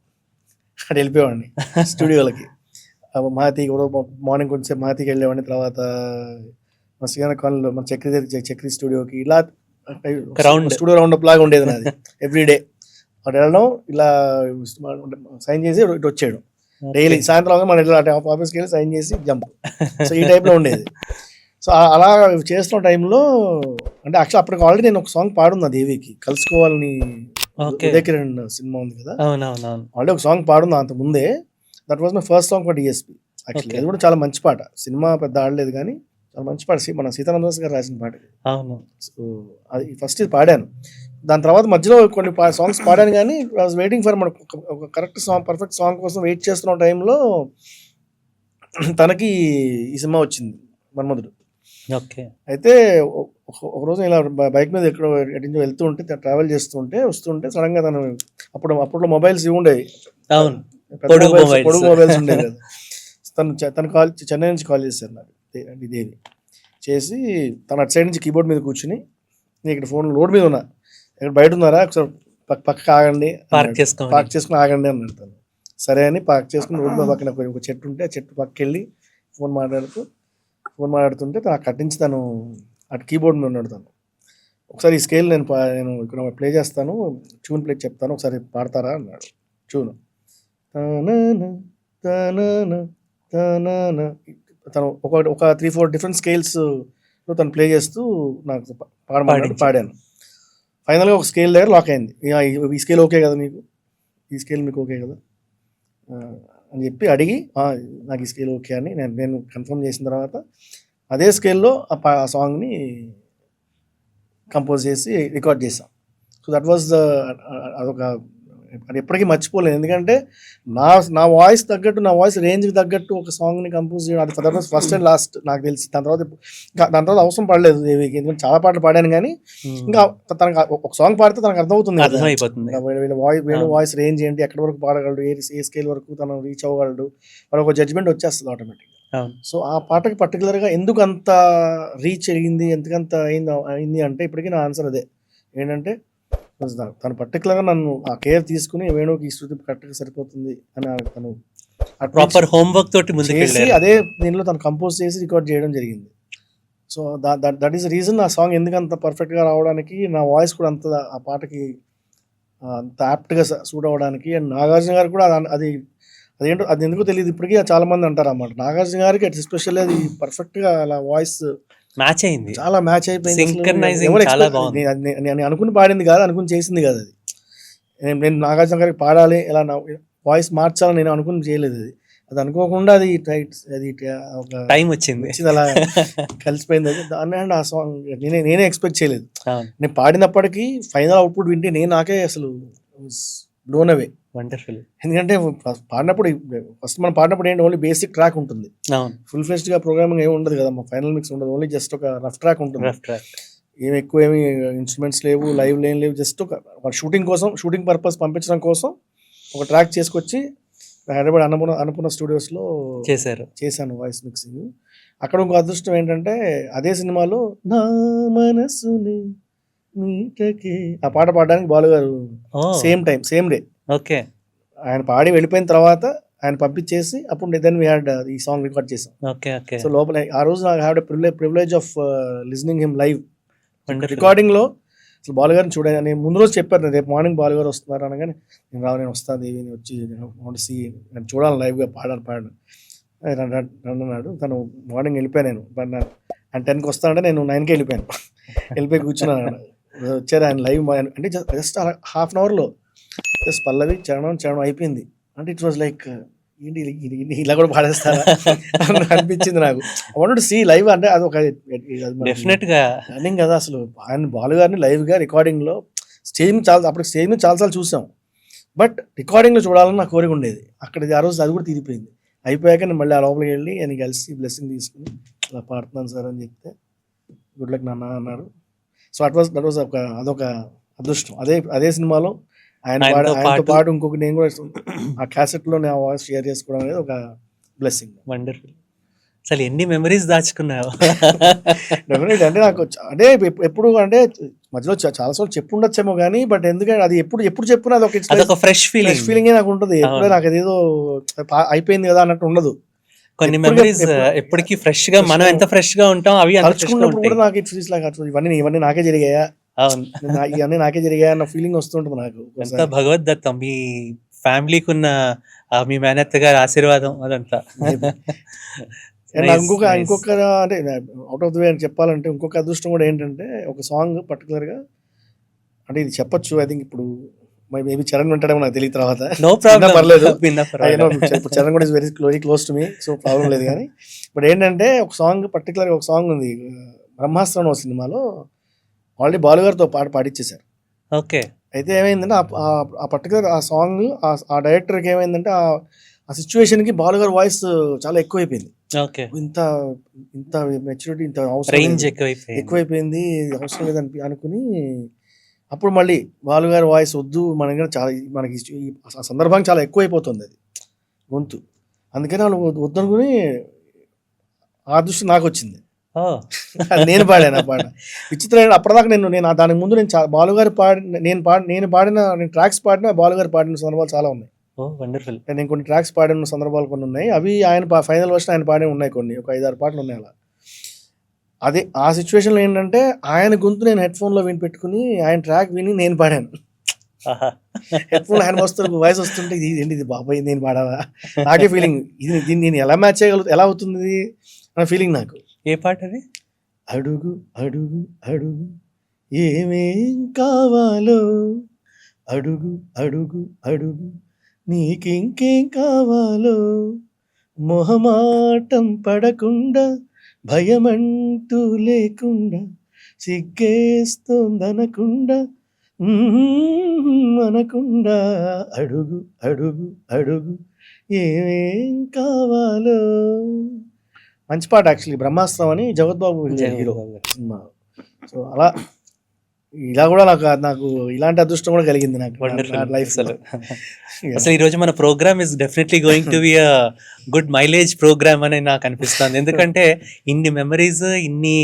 అక్కడ వెళ్ళిపోయేవాడిని స్టూడియోలకి. మహతి మార్నింగ్ కొంచెం మహతికి వెళ్ళేవాడిని. తర్వాత మన శ్రీగాన కాలనీలో మన చక్రి స్టూడియోకి, ఇలా స్టూడియో రౌండ్ అప్ లాగా ఉండేది నాది ఎవ్రీడే. అక్కడ వెళ్ళడం, ఇలా సైన్ చేసి ఇటు వచ్చేయడం డైలీ. సాయంత్రం మనం ఇలా ఆఫీస్కి వెళ్ళి సైన్ చేసి జంప్. సో ఈ టైప్లో ఉండేది. సో అలా చేస్తున్న టైంలో అంటే యాక్చువల్ అప్పటికి ఆల్రెడీ నేను ఒక సాంగ్ పాడున్నా దేవికి, కలుసుకోవాలని ఉదయ్ కిరణ్ సినిమా ఉంది కదా, ఆల్రెడీ ఒక సాంగ్ పాడున్నా అంత ముందే. That was my first song for DSP. Actually అది కూడా చాలా మంచి పాట. సినిమా పెద్ద ఆడలేదు కానీ చాలా మంచి పాట, మన సీతారామదాస్ గారు రాసిన పాట. సో అది ఫస్ట్ ఇది పాడాను. దాని తర్వాత మధ్యలో కొన్ని సాంగ్స్ పాడాను కానీ ఐ వాజ్ వెయిటింగ్ ఫర్ మన ఒక కరెక్ట్ సాంగ్, పర్ఫెక్ట్ సాంగ్ కోసం వెయిట్ చేస్తున్న టైంలో తనకి ఈ సినిమా వచ్చింది మన్మధుడు. ఓకే. అయితే ఒక రోజు ఇలా బైక్ మీద ఎక్కడో ఎటు వెళ్తూ ఉంటే, ట్రావెల్ వస్తుంటే సడన్గా తను అప్పట్లో మొబైల్స్ ఇవి ఉండేవి, పొడుగు మొబైల్స్ ఉండేవి కదా. తను చెన్నై నుంచి కాల్ చేశారు నాకు దేవి. చేసి తను అటు సైడ్ నుంచి కీబోర్డ్ మీద కూర్చుని, నేను ఇక్కడ ఫోన్ రోడ్ మీద ఉన్నా, ఇక్కడ బయట ఉన్నారా, ఒకసారి పక్కకి ఆగండి, పార్క్ చేసుకుని ఆగండి అన్నాడు తను. సరే అని పార్క్ చేసుకుని రోడ్ మీద పక్కన ఒక చెట్టు ఉంటే ఆ చెట్టు పక్కకి వెళ్ళి ఫోన్ మాట్లాడుతుంటే తను అక్కడి నుంచి తను అటు కీబోర్డ్ మీద ఉన్నాడు. తను ఒకసారి ఈ స్కేల్ నేను ఇక్కడ ప్లే చేస్తాను, ట్యూన్ ప్లే చెప్తాను, ఒకసారి పాడతారా అన్నాడు. ట్యూన్ తను ఒక 3-4 డిఫరెంట్ స్కేల్స్లో తను ప్లే చేస్తూ నాకు పాడాను. ఫైనల్గా ఒక స్కేల్ దగ్గర లాక్ అయింది. ఈ స్కేల్ ఓకే కదా మీకు, ఈ స్కేల్ మీకు ఓకే కదా అని చెప్పి అడిగి, నాకు ఈ స్కేల్ ఓకే అని నేను కన్ఫర్మ్ చేసిన తర్వాత అదే స్కేల్లో ఆ సాంగ్ని కంపోజ్ చేసి రికార్డ్ చేసాం. సో దట్ వాజ్ అదొక అది ఎప్పటికీ మర్చిపోలేదు. ఎందుకంటే నా వాయిస్ తగ్గట్టు, నా వాయిస్ రేంజ్కి తగ్గట్టు ఒక సాంగ్ని కంపోజ్ చేయడం, అది ఫస్ట్ అండ్ లాస్ట్ నాకు తెలిసి. దాని తర్వాత అవసరం పడలేదు దేవికి, ఎందుకంటే చాలా పాటలు పాడాను కానీ ఇంకా తనకు ఒక సాంగ్ పాడితే తనకు అర్థమవుతుంది, వీళ్ళ వాయిస్ రేంజ్ ఏంటి, ఎక్కడి వరకు పాడగలడు, ఏ స్కేల్ వరకు తను రీచ్ అవ్వగలడు, వాళ్ళకి ఒక జడ్జ్మెంట్ వచ్చేస్తుంది ఆటోమేటిక్గా. సో ఆ పాటకి పర్టికులర్గా ఎందుకు అంత రీచ్ అయ్యింది, ఎందుకంత అయింది అంటే ఇప్పటికీ నా ఆన్సర్ అదే. ఏంటంటే తను పర్టికులర్గా నన్ను ఆ కేర్ తీసుకుని వేణుకి ఈ శృతి కరెక్ట్గా సరిపోతుంది అని తను ప్రాపర్ హోంవర్క్ తోటి చేసి అదే దీనిలో తను కంపోజ్ చేసి రికార్డ్ చేయడం జరిగింది. సో దట్ ఈస్ రీజన్ ఆ సాంగ్ ఎందుకంత పర్ఫెక్ట్గా రావడానికి, నా వాయిస్ కూడా అంత ఆ పాటకి అంత యాప్ట్గా సూట్ అవ్వడానికి. అండ్ నాగార్జున గారు కూడా అదేంటో అది ఎందుకో తెలియదు ఇప్పటికీ, చాలా మంది అంటారు అన్నమాట. నాగార్జున గారికి అట్ ఎస్పెషల్లీ అది పర్ఫెక్ట్గా అలా వాయిస్ మ్యాచ్ అయింది, చాలా మ్యాచ్ అయిపోయింది. నేను అనుకుని పాడింది కాదు, అనుకుని చేసింది కాదు అది. నేను నాగార్జున గారికి పాడాలి, ఇలా నా వాయిస్ మార్చాలని నేను అనుకుని చేయలేదు. అది అనుకోకుండా అది ఒక టైం వచ్చింది, అలా కలిసిపోయింది. అది దాన్ని ఆ సాంగ్ నేనే ఎక్స్పెక్ట్ చేయలేదు. నేను పాడినప్పటికీ ఫైనల్ అవుట్పుట్ వింటే నాకే అసలు బ్లోన్ అవే. వండర్ఫుల్. ఎందుకంటే పాడినప్పుడు ఫస్ట్ మనం పాడినప్పుడు ఏంటి, ఓన్లీ బేసిక్ ట్రాక్ ఉంటుంది, ఫుల్ ఫ్లెష్డ్ గా ప్రోగ్రామింగ్ ఏమి ఉండదు కదా, ఫైనల్ మిక్స్ ఉండదు, ఓన్లీ జస్ట్ ఒక రఫ్ ట్రాక్ ఉంటుంది. ఏమి ఎక్కువ ఏమి ఇన్స్ట్రుమెంట్స్ లేవు, లైవ్ ఏం లేవు, జస్ట్ ఒక షూటింగ్ పర్పస్ పంపించడం కోసం ఒక ట్రాక్ చేసుకొచ్చి హైదరాబాద్ అన్నపూర్ణ స్టూడియోస్లో చేశాను వాయిస్ మిక్సింగ్. అక్కడ ఇంకో అదృష్టం ఏంటంటే అదే సినిమాలో నా మనసుని మీటకే ఆ పాట పాడడానికి బాలు గారు సేమ్ డే ఓకే ఆయన పాడి వెళ్ళిపోయిన తర్వాత ఆయన పంపించేసి అప్పుడు దెన్ వీ హ్యాడ్ ఈ సాంగ్ రికార్డ్ చేసాం. సో లోపల ఆ రోజు నాకు had privilege of listening him live recording లో. అసలు బాలు గారిని చూడాలి, నేను ముందు రోజు చెప్పాను రేపు మార్నింగ్ బాలు గారు వస్తున్నారు అనగానే నేను వస్తాను దేవిని వచ్చి నేను చూడాలి లైవ్గా పాడాను రండి అన్నాడు. తను మార్నింగ్ వెళ్ళిపోయాను నేను ఆయన 10కి వస్తానంటే నేను 9కే వెళ్ళిపోయాను. వెళ్ళిపోయి కూర్చున్నాను అక్కడ. వచ్చారు ఆయన లైవ్ అంటే జస్ట్ హాఫ్ అన్ అవర్లో జస్ట్ పల్లవి చరణం అయిపోయింది. అంటే ఇట్ వాజ్ లైక్ ఏంటి ఇలా కూడా పాడేస్తారా అని అనిపించింది నాకు. I wanted to see live. అంటే అది ఒక డెఫినెట్ గా రన్నింగ్ కదా అసలు. ఆయన బాలు గారిని లైవ్గా రికార్డింగ్లో అప్పుడు స్టేజ్ మీద చాలాసార్లు చూసాం, బట్ రికార్డింగ్లో చూడాలని నా కోరిక ఉండేది. అక్కడ ఆ రోజు అది కూడా తీరిపోయింది. అయిపోయాక నేను మళ్ళీ ఆ లోపలికి వెళ్ళి ఆయన కలిసి బ్లెస్సింగ్ తీసుకుని అలా పాడుతున్నాను సార్ అని చెప్తే గుడ్ లక్ నాన్న అన్నారు. సో దట్ వాజ్ అదొక అదృష్టం. అదే సినిమాలో ఆయనతో పాటు ఇంకొక నేను కూడా ఆ క్యాసెట్లో నా వాయిస్ షేర్ చేసుకోవడం అనేది ఒక బ్లెస్సింగ్. వండర్ఫుల్. అసలు ఎన్ని మెమరీస్ దాచుకున్నావు. డెఫినెట్. అంటే నాకు అంటే ఎప్పుడు అంటే మధ్యలో చాలాసార్లు చెప్పు ఉండొచ్చేమో కానీ, బట్ ఎందుకంటే అది ఎప్పుడు చెప్పుకున్నా అదొక ఫ్రెష్ ఫీలింగే నాకు ఉంటుంది. ఎప్పుడో నాకు అదేదో అయిపోయింది కదా అన్నట్టు ఉండదు. కొన్ని మెమరీస్ ఎప్పటికీ ఫ్రెష్ గా, మనం ఎంత ఫ్రెష్ గా ఉంటాం అవి తలుచుకున్నప్పుడు కూడా నాకు ఇట్ ఫీల్స్ లైక్ ఇవన్నీ నాకే జరిగాయా, ఇవన్నీ నాకే జరిగాయా అన్న ఫీలింగ్ వస్తుంటుంది నాకు. ఎంత భగవద్దత్తం మీ ఫ్యామిలీకి ఉన్న మీ మేనత్త గారి ఆశీర్వాదం అదంతా. ఇంకొక అంటే అవుట్ ఆఫ్ ది వే అని చెప్పాలంటే ఇంకొక అదృష్టం కూడా ఏంటంటే, ఒక సాంగ్ పర్టికులర్గా అంటే ఇది చెప్పొచ్చు, ఐ థింక్ ఇప్పుడు మేబీ చరణ్ వింటాడేమో నాకు తెలియదు తర్వాత. పర్లేదు, చరణ్ కూడా is very close to me, so problem లేదు. కానీ బట్ ఏంటంటే ఒక సాంగ్ ఉంది బ్రహ్మాస్త్రం సినిమాలో, ఆల్రెడీ బాలు గారితో పాడిచ్చేశారు. ఓకే. అయితే ఏమైందంటే ఆ పర్టికులర్ ఆ సాంగ్ ఆ డైరెక్టర్కి ఏమైందంటే ఆ సిచ్యువేషన్కి బాలు గారి వాయిస్ చాలా ఎక్కువైపోయింది. ఇంత మెచ్యూరిటీ, ఇంత అవసరం ఎక్కువైపోయింది, అవసరం లేదని అనుకుని అప్పుడు మళ్ళీ బాలు గారి వాయిస్ వద్దు, మనకి ఆ సందర్భానికి చాలా ఎక్కువైపోతుంది అది గొంతు. అందుకని వాళ్ళు వద్దనుకుని ఆ దృష్టి నాకు వచ్చింది. నేను పాడాను ఆ పాట. విచిత్రమైన అప్పటిదాకా నేను దానికి ముందు బాలు గారు నేను ట్రాక్స్ పాడిన బాలు గారు పాడిన సందర్భాలు చాలా ఉన్నాయి. నేను కొన్ని ట్రాక్స్ పాడిన సందర్భాలు కొన్ని ఉన్నాయి. అవి ఆయన ఫైనల్ వర్షన్ ఆయన పాడే ఉన్నాయి, కొన్ని ఒక 5-6 పాటలు ఉన్నాయి అలా. అదే ఆ సిచ్యువేషన్లో ఏంటంటే ఆయన గొంతు నేను హెడ్ఫోన్లో పెట్టుకుని ఆయన ట్రాక్ విని నేను పాడాను. హెడ్ఫోన్ ఆయన వాయిస్ వస్తుంటే ఇది బాబాయ్ నేను పాడావా, నాకే ఫీలింగ్, దీన్ని నేను ఎలా మ్యాచ్ చేయగలుగుతా, ఎలా అవుతుంది అన్న ఫీలింగ్ నాకు. ఏ పాట అది? అడుగు అడుగు అడుగు ఏమేం కావాలో, అడుగు అడుగు అడుగు నీకింకేం కావాలో, మొహమాటం పడకుండా భయమంటూ లేకుండా, సిగ్గేస్తోందనకుండా అనకుండా, అడుగు అడుగు అడుగు ఏమేం కావాలో. మంచి పాట యాక్చువల్లీ, బ్రహ్మాస్త్రం అని జగద్బాబు హీరో సినిమా. సో అలా ఇలా కూడా నాకు ఇలాంటి అదృష్టం కూడా కలిగింది నాకు లైఫ్. అసలు ఈ రోజు మన programme is definitely going to be a good mileage programme అని నాకు అనిపిస్తుంది. ఎందుకంటే ఇన్ని మెమరీస్, ఇన్ని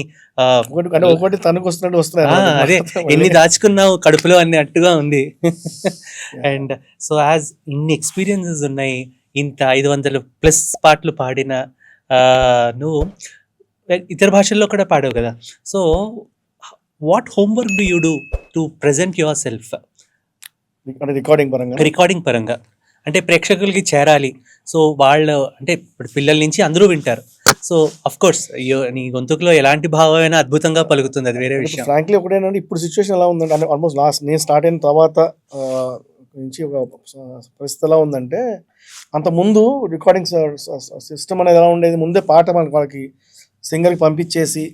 ఒకటి తనకు వస్తున్నట్టు వస్తున్నాయి, అదే ఎన్ని దాచుకున్నావు కడుపులో అన్నట్టుగా ఉంది. అండ్ సో యాజ్ ఇన్ని ఎక్స్పీరియన్సెస్ ఉన్నాయి, ఇంత 500+ పాటలు పాడిన నువ్వు ఇతర భాషల్లో కూడా పాడావు కదా. So what homework do you do to present your self recording పరంగా? అంటే ప్రేక్షకులకి చేరాలి, సో వాళ్ళు అంటే ఇప్పుడు పిల్లల నుంచి అందరూ వింటారు. సో అఫ్ కోర్స్ నీ గొంతుకులో ఎలాంటి భావమైనా అద్భుతంగా పలుకుతుంది, అది వేరే విషయం. ఫ్రాంక్లీ ఒకటేనంటే ఇప్పుడు సిచ్యువేషన్ ఎలా ఉందంటే, అంటే ఆల్మోస్ట్ నేను స్టార్ట్ అయిన తర్వాత నుంచి ఒక పరిస్థితి ఎలా ఉందంటే, అంత ముందు రికార్డింగ్ సిస్టమ్ అనేది ఎలా ఉండేది, ముందే పాట వాళ్ళకి సింగర్కి పంపించేసి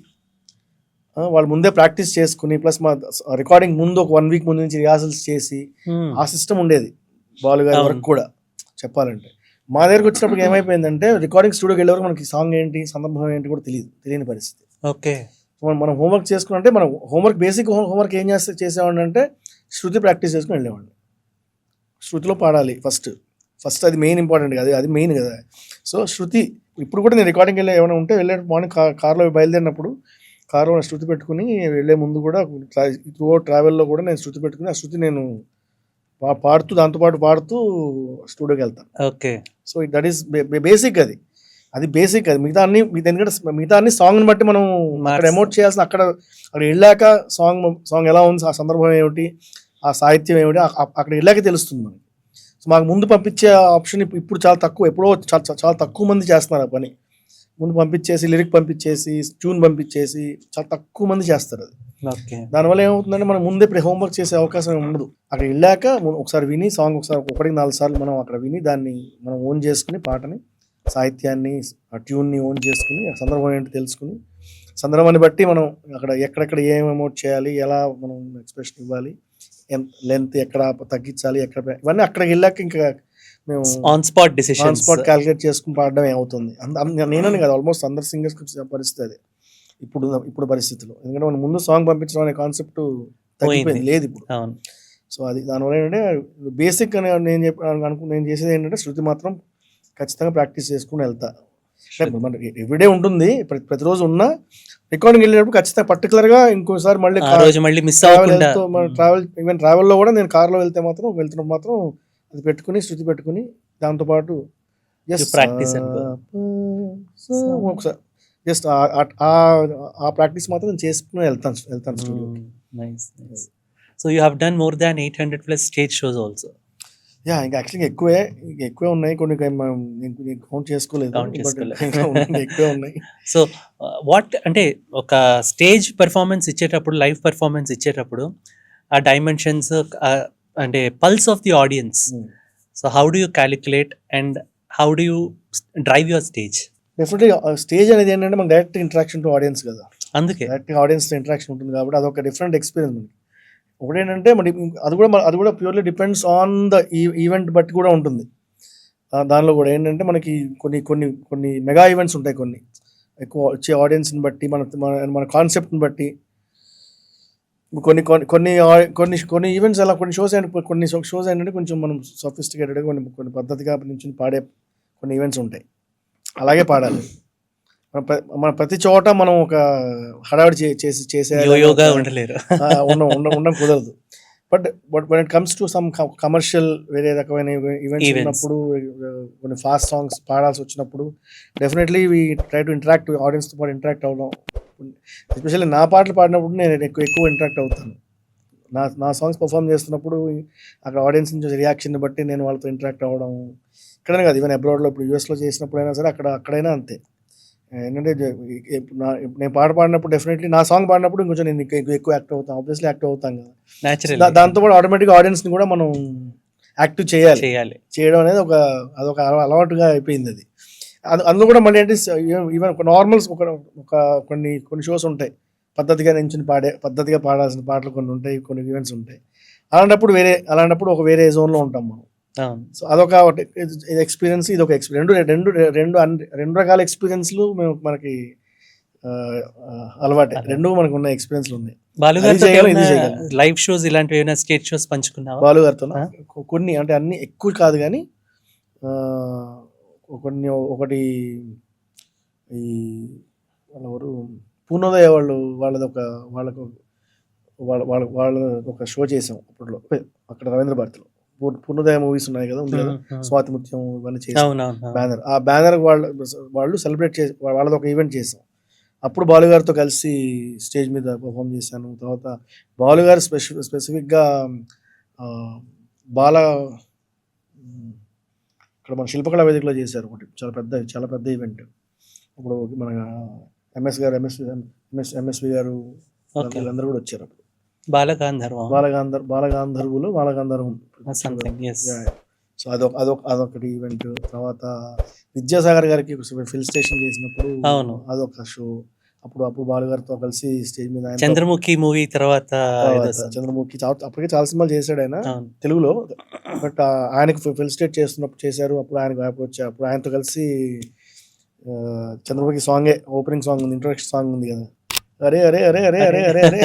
వాళ్ళు ముందే ప్రాక్టీస్ చేసుకుని, ప్లస్ మా రికార్డింగ్ ముందు ఒక 1 వీక్ ముందు నుంచి రిహార్సల్స్ చేసి ఆ సిస్టమ్ ఉండేది బాలు గారి వరకు కూడా చెప్పాలంటే. మా దగ్గరకు వచ్చినప్పుడు ఏమైపోయిందంటే, రికార్డింగ్ స్టూడియోకి వెళ్ళేవరకు మనకి సాంగ్ ఏంటి, సందర్భం ఏంటి కూడా తెలియని పరిస్థితి. ఓకే. మనం హోంవర్క్ చేసుకుని, మనం బేసిక్ హోంవర్క్ ఏం చేసేవాడిని అంటే, శృతి ప్రాక్టీస్ చేసుకుని వెళ్ళేవాడిని. శృతిలో పాడాలి ఫస్ట్, అది మెయిన్ ఇంపార్టెంట్ కదా, అది మెయిన్ కదా. సో శృతి ఇప్పుడు కూడా నేను రికార్డింగ్ వెళ్ళే ఏమైనా ఉంటే మార్నింగ్ కార్లో బయలుదేరినప్పుడు కారులో శృతి పెట్టుకుని వెళ్ళే ముందు కూడా త్రూ అవుట్ ట్రావెల్లో కూడా నేను శృతి పెట్టుకుని, ఆ శృతి నేను పాడుతూ దాంతోపాటు పాడుతూ స్టూడియోకి వెళ్తాను. Okay. So that is basic, అది బేసిక్. అది మిగతా అన్ని సాంగ్ని బట్టి మనం అక్కడ ఎమోట్ చేయాల్సిన, అక్కడ వెళ్ళాక సాంగ్ ఎలా ఉంది, ఆ సందర్భం ఏమిటి, ఆ సాహిత్యం ఏమిటి, అక్కడ వెళ్ళాక తెలుస్తుంది మనకి. సో మాకు ముందు పంపించే ఆప్షన్ ఇప్పుడు చాలా తక్కువ, ఎప్పుడో చాలా తక్కువ మంది చేస్తున్నారు ఆ పని. ముందు పంపించేసి లిరిక్ పంపించేసి ట్యూన్ పంపించేసి చాలా తక్కువ మంది చేస్తారు అది. ఓకే. దానివల్ల ఏమవుతుందంటే మనం ముందే హోంవర్క్ చేసే అవకాశం ఏమి ఉండదు. అక్కడ వెళ్ళాక ఒకసారి విని సాంగ్ ఒకసారి 1-4 సార్లు మనం అక్కడ విని దాన్ని మనం ఓన్ చేసుకుని పాటని సాహిత్యాన్ని ఆ ట్యూన్ని ఓన్ చేసుకుని ఆ సందర్భం ఏంటో తెలుసుకుని సందర్భాన్ని బట్టి మనం అక్కడ ఎక్కడెక్కడ ఏం ఎమోట్ చేయాలి, ఎలా మనం ఎక్స్ప్రెషన్ ఇవ్వాలి, లెంత్ ఎక్కడ తగ్గించాలి, ఎక్కడ ఇవన్నీ అక్కడికి వెళ్ళాక ఇంకా మేము ఆన్ స్పాట్ డిసిషన్స్. క్యాలిక్యులేట్ చేసుకుని పాడడం ఏమవుతుంది. నేనని కాదు, ఆల్మోస్ట్ అందరు సింగర్స్ పరిస్థితి అదే ఇప్పుడు పరిస్థితుల్లో. ఎందుకంటే మనం ముందు సాంగ్ పంపించడం అనే కాన్సెప్ట్ తగ్గిపోయింది, లేదు ఇప్పుడు. అవును. సో అది దానివల్ల ఏంటంటే బేసిక్ అని నేను చేసేది ఏంటంటే శృతి మాత్రం ఖచ్చితంగా ప్రాక్టీస్ చేసుకుని వెళ్తా. మన ఎవ్రీడే ఉంటుంది, ప్రతిరోజు ఉన్నా రికార్డింగ్ వెళ్ళేటప్పుడు ఖచ్చితంగా పర్టికులర్గా ఇంకోసారి మళ్ళీ మిస్ అవ్వకుండా ట్రావెల్లో కూడా నేను కార్లో వెళ్తున్నప్పుడు మాత్రం అది పెట్టుకుని శృతి పెట్టుకుని దాంతోపాటు ప్రాక్టీస్ ఒకసారి జస్ట్ ఆ ప్రాక్టీస్ మాత్రం నేను చేసుకుని వెళ్తాను స్టూడియోకి. So you have done more than 800+ stage shows also. Yeah, ఇంకా యాక్చువల్గా ఎక్కువే ఉన్నాయి, కొన్ని కౌంట్ చేసుకోలేదు, ఎక్కువే ఉన్నాయి. సో వాట్ అంటే ఒక స్టేజ్ పెర్ఫార్మెన్స్ ఇచ్చేటప్పుడు, లైవ్ పెర్ఫార్మెన్స్ ఇచ్చేటప్పుడు ఆ డైమెన్షన్స్ అంటే pulse of the audience, so how do you calculate and how do you drive your stage? Definitely stage అనేది ఏంటంటే మనకి డైరెక్ట్ ఇంటరాక్షన్ టు ఆడియన్స్ కదా, అందుకే డైరెక్ట్ ఆడియన్స్తో ఇంటరాక్షన్ ఉంటుంది కాబట్టి అదొక డిఫరెంట్ ఎక్స్పీరియన్స్ మనకి. ఒకటేంటంటే మరి అది కూడా purely depends on the event బట్టి కూడా ఉంటుంది. దానిలో కూడా ఏంటంటే మనకి కొన్ని మెగా ఈవెంట్స్ ఉంటాయి, కొన్ని ఎక్కువ వచ్చే ఆడియన్స్ని బట్టి మన కాన్సెప్ట్ని బట్టి కొన్ని ఈవెంట్స్ అలా కొన్ని షోస్ ఏంటంటే కొంచెం మనం సఫిస్టికేటెడ్గా కొన్ని పద్ధతిగా నుంచి పాడే కొన్ని ఈవెంట్స్ ఉంటాయి, అలాగే పాడాలి. మన ప్రతి చోట మనం ఒక హడావిడి చేసే ఉండలేరు, ఉండడం కుదరదు. But when it comes to some commercial వేరే రకమైన ఈవెంట్స్ ఉన్నప్పుడు, కొన్ని ఫాస్ట్ సాంగ్స్ పాడాల్సి వచ్చినప్పుడు definitely we try to interact ఆడియన్స్తో పాటు ఇంటరాక్ట్ అవ్వడం. ఎస్పెషల్లీ నా పాటలు పాడినప్పుడు నేను ఎక్కువ ఇంటరాక్ట్ అవుతాను. నా సాంగ్స్ పర్ఫామ్ చేస్తున్నప్పుడు అక్కడ ఆడియన్స్ నుంచి రియాక్షన్ని బట్టి నేను వాళ్ళతో ఇంటరాక్ట్ అవ్వడం. ఇక్కడనే కాదు, ఈవెన్ అబ్రాడ్లో ఇప్పుడు యూఎస్లో చేసినప్పుడైనా సరే అక్కడైనా అంతే. ఏంటంటే నేను పాడినప్పుడు డెఫినెట్లీ నా సాంగ్ పాడినప్పుడు ఇంకొంచెం నేను ఎక్కువ యాక్టివ్ అవుతాను, ఆబ్వియస్లీ యాక్టివ్ అవుతాం కదా. దాంతో కూడా ఆటోమేటిక్గా ఆడియన్స్ని కూడా మనం యాక్టివ్ చేయడం అనేది అదొక అలవాటుగా అయిపోయింది. అది అందులో కూడా మళ్ళీ అంటే ఈవెన్ ఒక నార్మల్స్ కొన్ని షోస్ ఉంటాయి, పద్ధతిగా పాడాల్సిన పాటలు కొన్ని ఉంటాయి, కొన్ని ఈవెంట్స్ ఉంటాయి. అలాంటప్పుడు ఒక వేరే జోన్లో ఉంటాం మనం. సో అదొక ఎక్స్పీరియన్స్, ఇదొక ఎక్స్పీరియన్స్. రెండు రకాల ఎక్స్పీరియన్స్లు మనకి అలవాటే, రెండు మనకు ఉన్న ఎక్స్పీరియన్స్లు ఉన్నాయి. లైవ్ షోస్ ఇలాంటివి ఏమైనా స్టేజ్ షోస్ పంచుకున్నావా బాలుగారితో? కొన్ని, అంటే అన్ని ఎక్కువ కాదు కానీ ఒకటి ఈ వాళ్ళెవరు పూర్ణోదయ వాళ్ళ ఒక షో చేసాం అప్పట్లో అక్కడ రవీంద్ర భారతిలో. పూర్ణోదయ మూవీస్ ఉన్నాయి కదా, ఉంది కదా, స్వాతి ముత్యం ఇవన్నీ చేసాం. బ్యానర్, ఆ బ్యానర్ వాళ్ళు సెలబ్రేట్ చేసి వాళ్ళది ఒక ఈవెంట్ చేసాం. అప్పుడు బాలుగారితో కలిసి స్టేజ్ మీద పర్ఫామ్ చేశాను. తర్వాత బాలుగారు స్పెసిఫిక్గా ఇక్కడ మన శిల్పకళా వేదికలో చేశారు ఒకటి, చాలా పెద్ద ఈవెంట్. ఇప్పుడు మన ఎంఎస్వి గారు వీళ్ళందరూ కూడా వచ్చారు. అప్పుడు బాలగాంధర్వం. సో అదొకటి ఈవెంట్. తర్వాత విద్యాసాగర్ గారికి ఫిల్ స్టేషన్ చేసినప్పుడు అదొక షో. అప్పుడు బాలుగారితో కలిసి స్టేజ్ మీద చంద్రముఖి మూవీ తర్వాత చంద్రముఖి అప్పటికే చాలా సినిమాలు చేశాడు ఆయన తెలుగులో. బట్ ఆయనకి ఫిల్ స్టేట్ చేశారు. అప్పుడు ఆయనతో కలిసి చంద్రముఖి సాంగే ఓపెనింగ్ సాంగ్ ఉంది, ఇంట్రొడక్షన్ సాంగ్ ఉంది కదా, అరే అరే అరే అరే అరే అరే అరే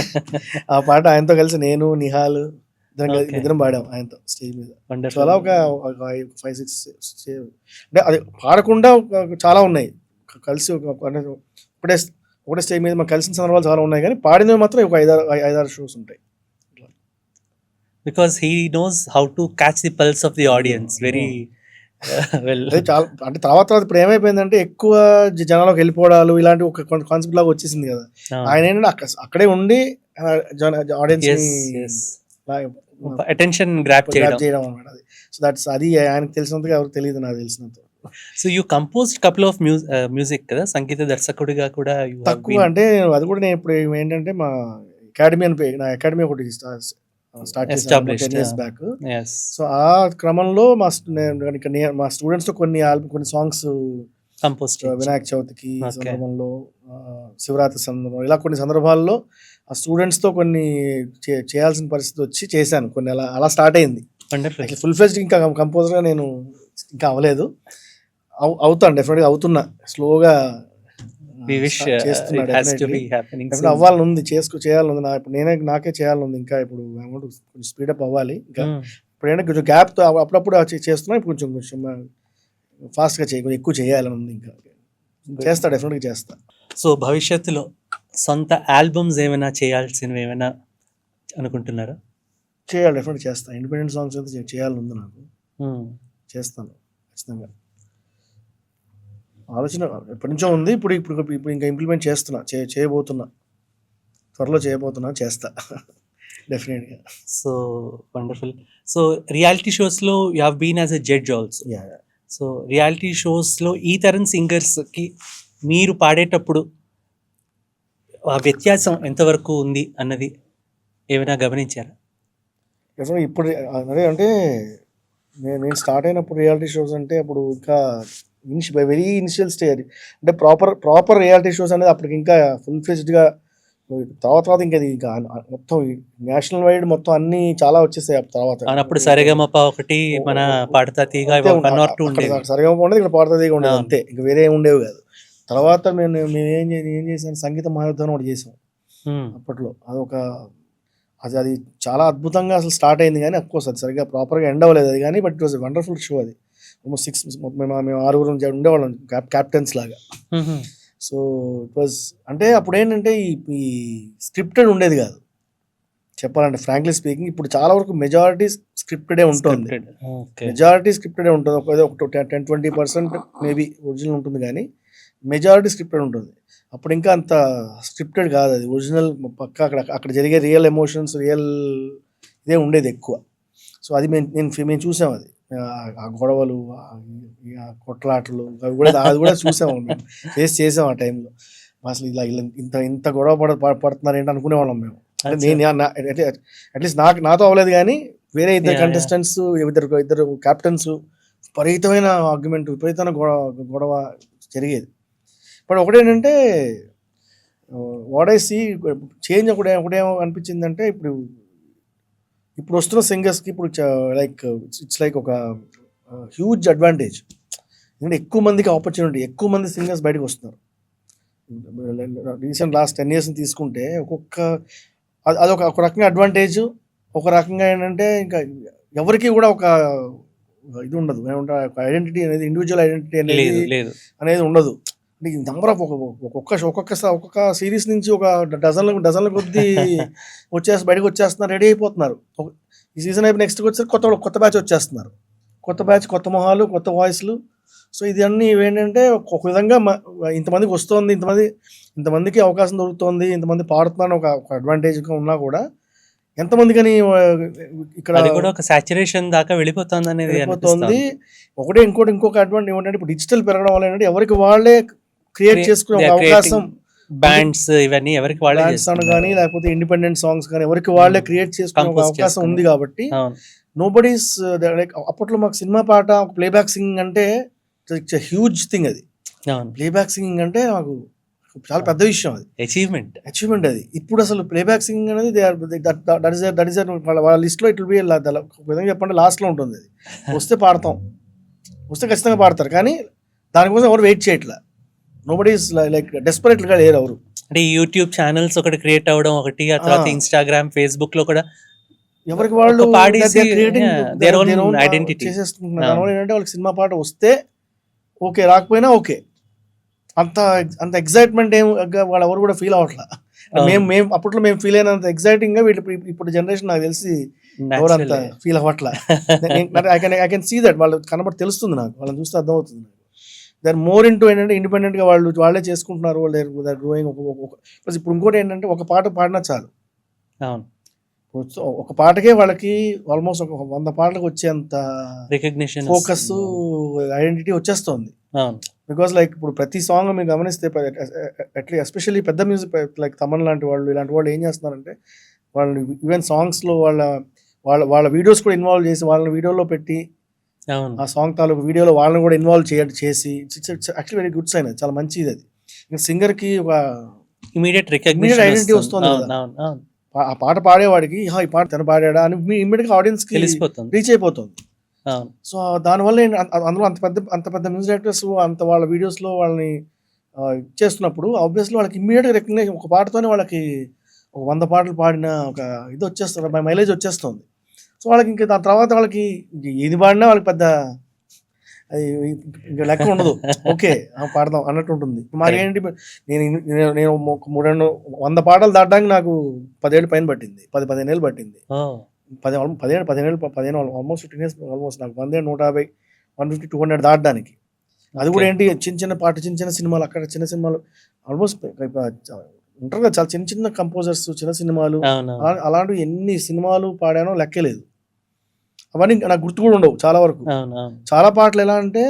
ఆ పాట ఆయనతో కలిసి నేను నిహాల్ ఇద్దరం పాడాం ఆయనతో స్టేజ్ మీద. చాలా ఒక 5-6 అంటే అది పాడకుండా చాలా ఉన్నాయి కలిసి ఒకటే స్టేజ్ మీద మనం కలిసిన సందర్భాలు చాలా ఉన్నాయి, కానీ పాడినవి మాత్రం ఒక 5-6 షోస్ ఉంటాయి. Because he knows how to catch the pulse of the audience very well. చాలా అంటే తర్వాత ఇప్పుడు ఏమైపోయిందంటే ఎక్కువ జనాలకు వెళ్ళిపోవడాలు ఇలాంటి ఒక కాన్సెప్ట్ లాగా వచ్చేసింది కదా. ఆయన ఏంటంటే అక్కడే ఉండి ఆడియన్స్ అటెన్షన్ గ్రాబ్ చేయడం అన్నమాట. అది సో అది ఆయనకు తెలిసినంతగా ఎవరికి తెలియదు, నాకు తెలిసినంత. So you composed couple of music కదా, సంగీత దర్శకుడిగా కూడా you have తక్కువ been అంటే అది కూడా నేను ఇప్పుడు ఏంటంటే మా అకాడమీ అని నా అకాడమీ ఒకటి స్టార్ట్ చేసాను Established, 10 years yeah. Back. yes so ఆ క్రమంలో మా స్టూడెంట్స్తో కొన్ని సాంగ్స్ కంపోజ్ వినాయక చవితికి Okay. సందర్భంలో శివరాత్రి సందర్భంలో ఇలా కొన్ని సందర్భాల్లో ఆ స్టూడెంట్స్తో కొన్ని చేయాల్సిన పరిస్థితి వచ్చి చేశాను కొన్ని. అలా స్టార్ట్ అయింది. వండర్ఫుల్. ఫుల్ ఫ్లెజ్డ్ ఇంకా కంపోజర్గా నేను ఇంకా అవ్వలేదు. అవుతాను, డెఫినెట్గా అవుతున్నా, స్లోగా we wish చేస్తున్నా. it has to definitely. be happening ఇప్పుడు soon. అవ్వాలని ఉంది, చేయాలని ఉంది. ఇప్పుడు నాకే చేయాలని ఉంది. ఇంకా ఇప్పుడు కొంచెం స్పీడప్ అవ్వాలి. ఇంకా ఇప్పుడు ఏంటంటే కొంచెం గ్యాప్తో అప్పుడప్పుడు చేస్తున్నా. ఇప్పుడు కొంచెం ఫాస్ట్గా కొంచెం ఎక్కువ చేయాలని ఉంది. ఇంకా చేస్తా, డెఫినెట్గా చేస్తా. సో భవిష్యత్తులో సొంత ఆల్బమ్స్ ఏమైనా చేయాల్సినవి ఏమైనా అనుకుంటున్నారా? చేయాలి, డెఫినెట్గా చేస్తా. ఇండిపెండెంట్ సాంగ్స్ అయితే చేయాలని ఉంది నాకు. చేస్తాను ఖచ్చితంగా. ఆలోచన ఎప్పటి నుంచో ఉంది. ఇప్పుడు ఇంకా ఇంప్లిమెంట్ చేస్తున్నా, చేయబోతున్నా, త్వరలో చేయబోతున్నా, చేస్తా డెఫినెట్గా. So wonderful. సో రియాలిటీ షోస్లో you have been as a judge also. Yeah so reality షోస్లో ఈ తరం సింగర్స్కి మీరు పాడేటప్పుడు ఆ వ్యత్యాసం ఎంతవరకు ఉంది అన్నది ఏమైనా గమనించారా? డెఫినెట్గా. ఇప్పుడు అదే అంటే నేను స్టార్ట్ అయినప్పుడు రియాలిటీ షోస్ అంటే అప్పుడు ఇంకా వెరీ ఇనిషియల్ స్టేజ్. అంటే ప్రాపర్ రియాలిటీ షోస్ అనేది అప్పటికి ఇంకా ఫుల్ ఫ్లెజ్డ్గా తర్వాత ఇంకా మొత్తం నేషనల్ వైడ్ మొత్తం అన్ని చాలా వచ్చేసాయి తర్వాత. అప్పుడు సరిగమప ఒకటి, మన పాడతా తీగ, వన్ ఆర్ టూ ఉండేవి. సరిగా ఉండేది, ఇక్కడ పాడుతుంది ఉండేది, అవును. అంతే. ఇంకా వేరే ఏమి ఉండేవి కాదు. తర్వాత మేము ఏం చేసాం, సంగీత మహాయుద్ధం ఒకటి చేసాం అప్పట్లో. అది చాలా అద్భుతంగా అసలు స్టార్ట్ అయింది. కానీ అఫ్కోర్స్ అది సరిగ్గా ప్రాపర్గా ఎండ్ అవ్వలేదు అది. కానీ but it was wonderful show. అది ఆల్మోస్ట్ 6 మేము 6 ఉండేవాళ్ళం క్యాప్టెన్స్ లాగా. సో ఇట్ వాజ్ అంటే అప్పుడు ఏంటంటే ఈ స్క్రిప్టెడ్ ఉండేది కాదు చెప్పాలంటే, ఫ్రాంక్లీ స్పీకింగ్. ఇప్పుడు చాలా వరకు మెజారిటీ స్క్రిప్టెడే ఉంటుంది. మెజారిటీ స్క్రిప్టెడే ఉంటుంది. ఒక 10-20% మేబీ ఒరిజినల్ ఉంటుంది, కానీ మెజారిటీ స్క్రిప్టెడ్ ఉంటుంది. అప్పుడు ఇంకా అంత స్క్రిప్టెడ్ కాదు అది. ఒరిజినల్ పక్క అక్కడ జరిగే రియల్ ఎమోషన్స్, రియల్ ఇదే ఉండేది ఎక్కువ. సో అది మేము చూసాం. అది ఆ గొడవలు, ఆ కొట్లాటలు, అది కూడా చూసాము. మేము చేసాం ఆ టైంలో. అసలు ఇలా ఇంత గొడవ పడుతున్నారు ఏంటి అనుకునేవాళ్ళం మేము. అంటే అట్లీస్ట్ నాతో అవ్వలేదు, కానీ వేరే ఇద్దరు కంటెస్టెంట్స్, ఇద్దరు క్యాప్టెన్స్ విపరీతమైన ఆర్గ్యుమెంట్, విపరీతమైన గొడవ జరిగేది. బట్ ఒకటేంటంటే వాట్ ఐ సీ చేంజ్ ఒకటేమో అనిపించిందంటే, ఇప్పుడు వస్తున్న సింగర్స్కి ఇప్పుడు ఇట్స్ లైక్ ఒక హ్యూజ్ అడ్వాంటేజ్. ఎందుకంటే ఎక్కువ మందికి ఆపర్చునిటీ, ఎక్కువ మంది సింగర్స్ బయటకు వస్తున్నారు. రీసెంట్ లాస్ట్ 10 years తీసుకుంటే అదొక రకంగా అడ్వాంటేజ్. ఒక రకంగా ఏంటంటే ఇంకా ఎవరికి కూడా ఒక ఇది ఉండదు, ఏమంటారు, ఒక ఐడెంటిటీ అనేది, ఇండివిజువల్ ఐడెంటిటీ అనేది ఉండదు. నెంబర్ ఆఫ్ ఒక్కొక్క సిరీస్ నుంచి ఒక డజన్ల కొద్దీ బయటకు వచ్చేస్తున్నారు, రెడీ అయిపోతున్నారు. ఈ సీజన్ అయిపోయి నెక్స్ట్కి వచ్చేసరికి కొత్త బ్యాచ్ వచ్చేస్తున్నారు. కొత్త బ్యాచ్, కొత్త మొహాలు, కొత్త వాయిస్లు. సో ఇది అన్నీ ఏంటంటే ఒక విధంగా ఇంతమందికి వస్తుంది, ఇంతమందికి అవకాశం దొరుకుతుంది, ఇంతమంది పాడుతున్నారు ఒక అడ్వాంటేజ్గా ఉన్నా కూడా ఎంతమందికని ఇక్కడ ఒక సాచురేషన్ దాకా వెళ్ళిపోతుంది. ఇంకొక అడ్వాంటేజ్ ఏంటంటే ఇప్పుడు డిజిటల్ పెరగడం వల్ల ఏంటంటే ఎవరికి వాళ్ళే క్రియేట్ చేసుకునే ఒక అవకాశం. బ్యాండ్స్ ఇవన్నీ ఎవరికి వాళ్ళే కానీ లేకపోతే ఇండిపెండెంట్ సాంగ్స్ కానీ ఎవరికి వాళ్ళే క్రియేట్ చేసుకునే అవకాశం ఉంది. కాబట్టి నోబడీస్ లైక్ అప్పట్లో మాకు సినిమా పాట ప్లేబ్యాక్ సింగింగ్ అంటే ఇట్స్ హ్యూజ్ థింగ్. అది ప్లేబ్యాక్ సింగింగ్ అంటే మాకు చాలా పెద్ద విషయం, అది అచీవ్మెంట్ అది. ఇప్పుడు అసలు ప్లేబ్యాక్ సింగింగ్ అనేది దట్ ఈస్ వాళ్ళ లిస్ట్లో ఇట్ విల్ బి విధంగా చెప్పండి లాస్ట్లో ఉంటుంది. అది వస్తే పాడతాం, వస్తే ఖచ్చితంగా పాడతారు, కానీ దానికోసం ఎవరు వెయిట్ చేయట్లా. నోబడీ ఈస్ లైక్ డెస్పరేట్గా లేరు ఎవరు. అంటే యూట్యూబ్ ఛానల్స్ ఒకటి క్రియేట్ అవ్వడం ఒకటి, ఆ తర్వాత ఇన్స్టాగ్రామ్, ఫేస్బుక్ లో కూడా ఎవరికి వాళ్ళు చేసేసుకుంటున్నారు. దానివల్ల ఏంటంటే వాళ్ళకి సినిమా పాట వస్తే ఓకే, రాకపోయినా ఓకే, అంత ఎగ్జైట్మెంట్ వాళ్ళు ఎవరు కూడా ఫీల్ అవ్వట్లా. మేము అప్పట్లో మేము ఫీల్ అయినంత ఎగ్జైటింగ్ గా వీళ్ళు ఇప్పుడు జనరేషన్ నాకు తెలిసి ఎవరు అంత ఫీల్ అవ్వట్లా. I can see that. వాళ్ళు కనబడి తెలుస్తుంది నాకు, వాళ్ళని చూస్తే అర్థమవుతుంది నాకు. దే ఆర్ మోర్ ఇంటూ ఏంటంటే ఇండిపెండెంట్ గా వాళ్ళే చేసుకుంటున్నారు. వాళ్ళు గ్రోయింగ్. ఇప్పుడు ఇంకోటి ఏంటంటే ఒక పాట పాడినా చాలు. ఒక పాటకే వాళ్ళకి ఆల్మోస్ట్ ఒక 100 పాటలకు వచ్చేంత రికగ్నిషన్ ఫోకస్, ఐడెంటిటీ వచ్చేస్తుంది. అవును. బికాస్ లైక్ ఇప్పుడు ప్రతి సాంగ్ మీరు గమనిస్తే ఎస్పెషల్లీ పెద్ద మ్యూజిక్ లైక్ తమన్ లాంటి వాళ్ళు, ఇలాంటి వాళ్ళు ఏం చేస్తున్నారంటే వాళ్ళు ఈవెన్ సాంగ్స్లో వాళ్ళ వాళ్ళ వాళ్ళ వీడియోస్ కూడా ఇన్వాల్వ్ చేసి వాళ్ళని వీడియోలో పెట్టి అవును. ఆ సాంగ్ తాలూకు వీడియోలో వాళ్ళని కూడా ఇన్వాల్వ్ చేసి యాక్చువల్లీ వెరీ గుడ్ సైన్, అది చాలా మంచిది. అది ఇంకా సింగర్కి ఒక ఇమీడియట్ Immediate రికగ్నిషన్ identity వస్తుంది అవును, కదా. అవును, అవును. ఆ పాట పాడేవాడికి ఈ పాట తను పాడాడా అని ఇమ్మీడియట్గా ఆడియన్స్కి తెలిసిపోతుంది. రీచ్ అయిపోతుంది. అవును. సో దానివల్ల అందులో అంత పెద్ద మ్యూజిక్ డైరెక్టర్స్ అంత వాళ్ళ వీడియోస్లో వాళ్ళని చేస్తున్నప్పుడు ఆబ్వియస్లీ వాళ్ళకి ఇమ్మీడియట్గా రికగ్నైజ్, ఒక పాటతోనే వాళ్ళకి ఒక 100 పాటలు పాడిన ఒక ఇది వచ్చేస్తుంది, మైలేజ్ వచ్చేస్తుంది. సో వాళ్ళకి ఇంకా దాని తర్వాత వాళ్ళకి ఏది పాడినా వాళ్ళకి పెద్ద ఇంకా లెక్క ఉండదు. ఓకే పాడదాం అన్నట్టు ఉంటుంది. మాకేంటి, నేను 100 పాటలు దాటడానికి నాకు 10 ఏళ్ళు పైన పట్టింది, 15 ఏళ్ళు పట్టింది. 15 ఆల్మోస్ట్ 15 ఇయర్స్ ఆల్మోస్ట్ నాకు 100, 150, 150, 200 దాటడానికి. అది కూడా ఏంటి చిన్న చిన్న సినిమాలు, అక్కడ చిన్న సినిమాలు ఆల్మోస్ట్ ఉంటారు కదా చాలా చిన్న చిన్న కంపోజర్స్, చిన్న సినిమాలు, అలాంటివి ఎన్ని సినిమాలు పాడానో లెక్కే లేదు. అవన్నీ నాకు గుర్తు కూడా ఉండవు చాలా వరకు. చాలా పాటలు ఎలా అంటే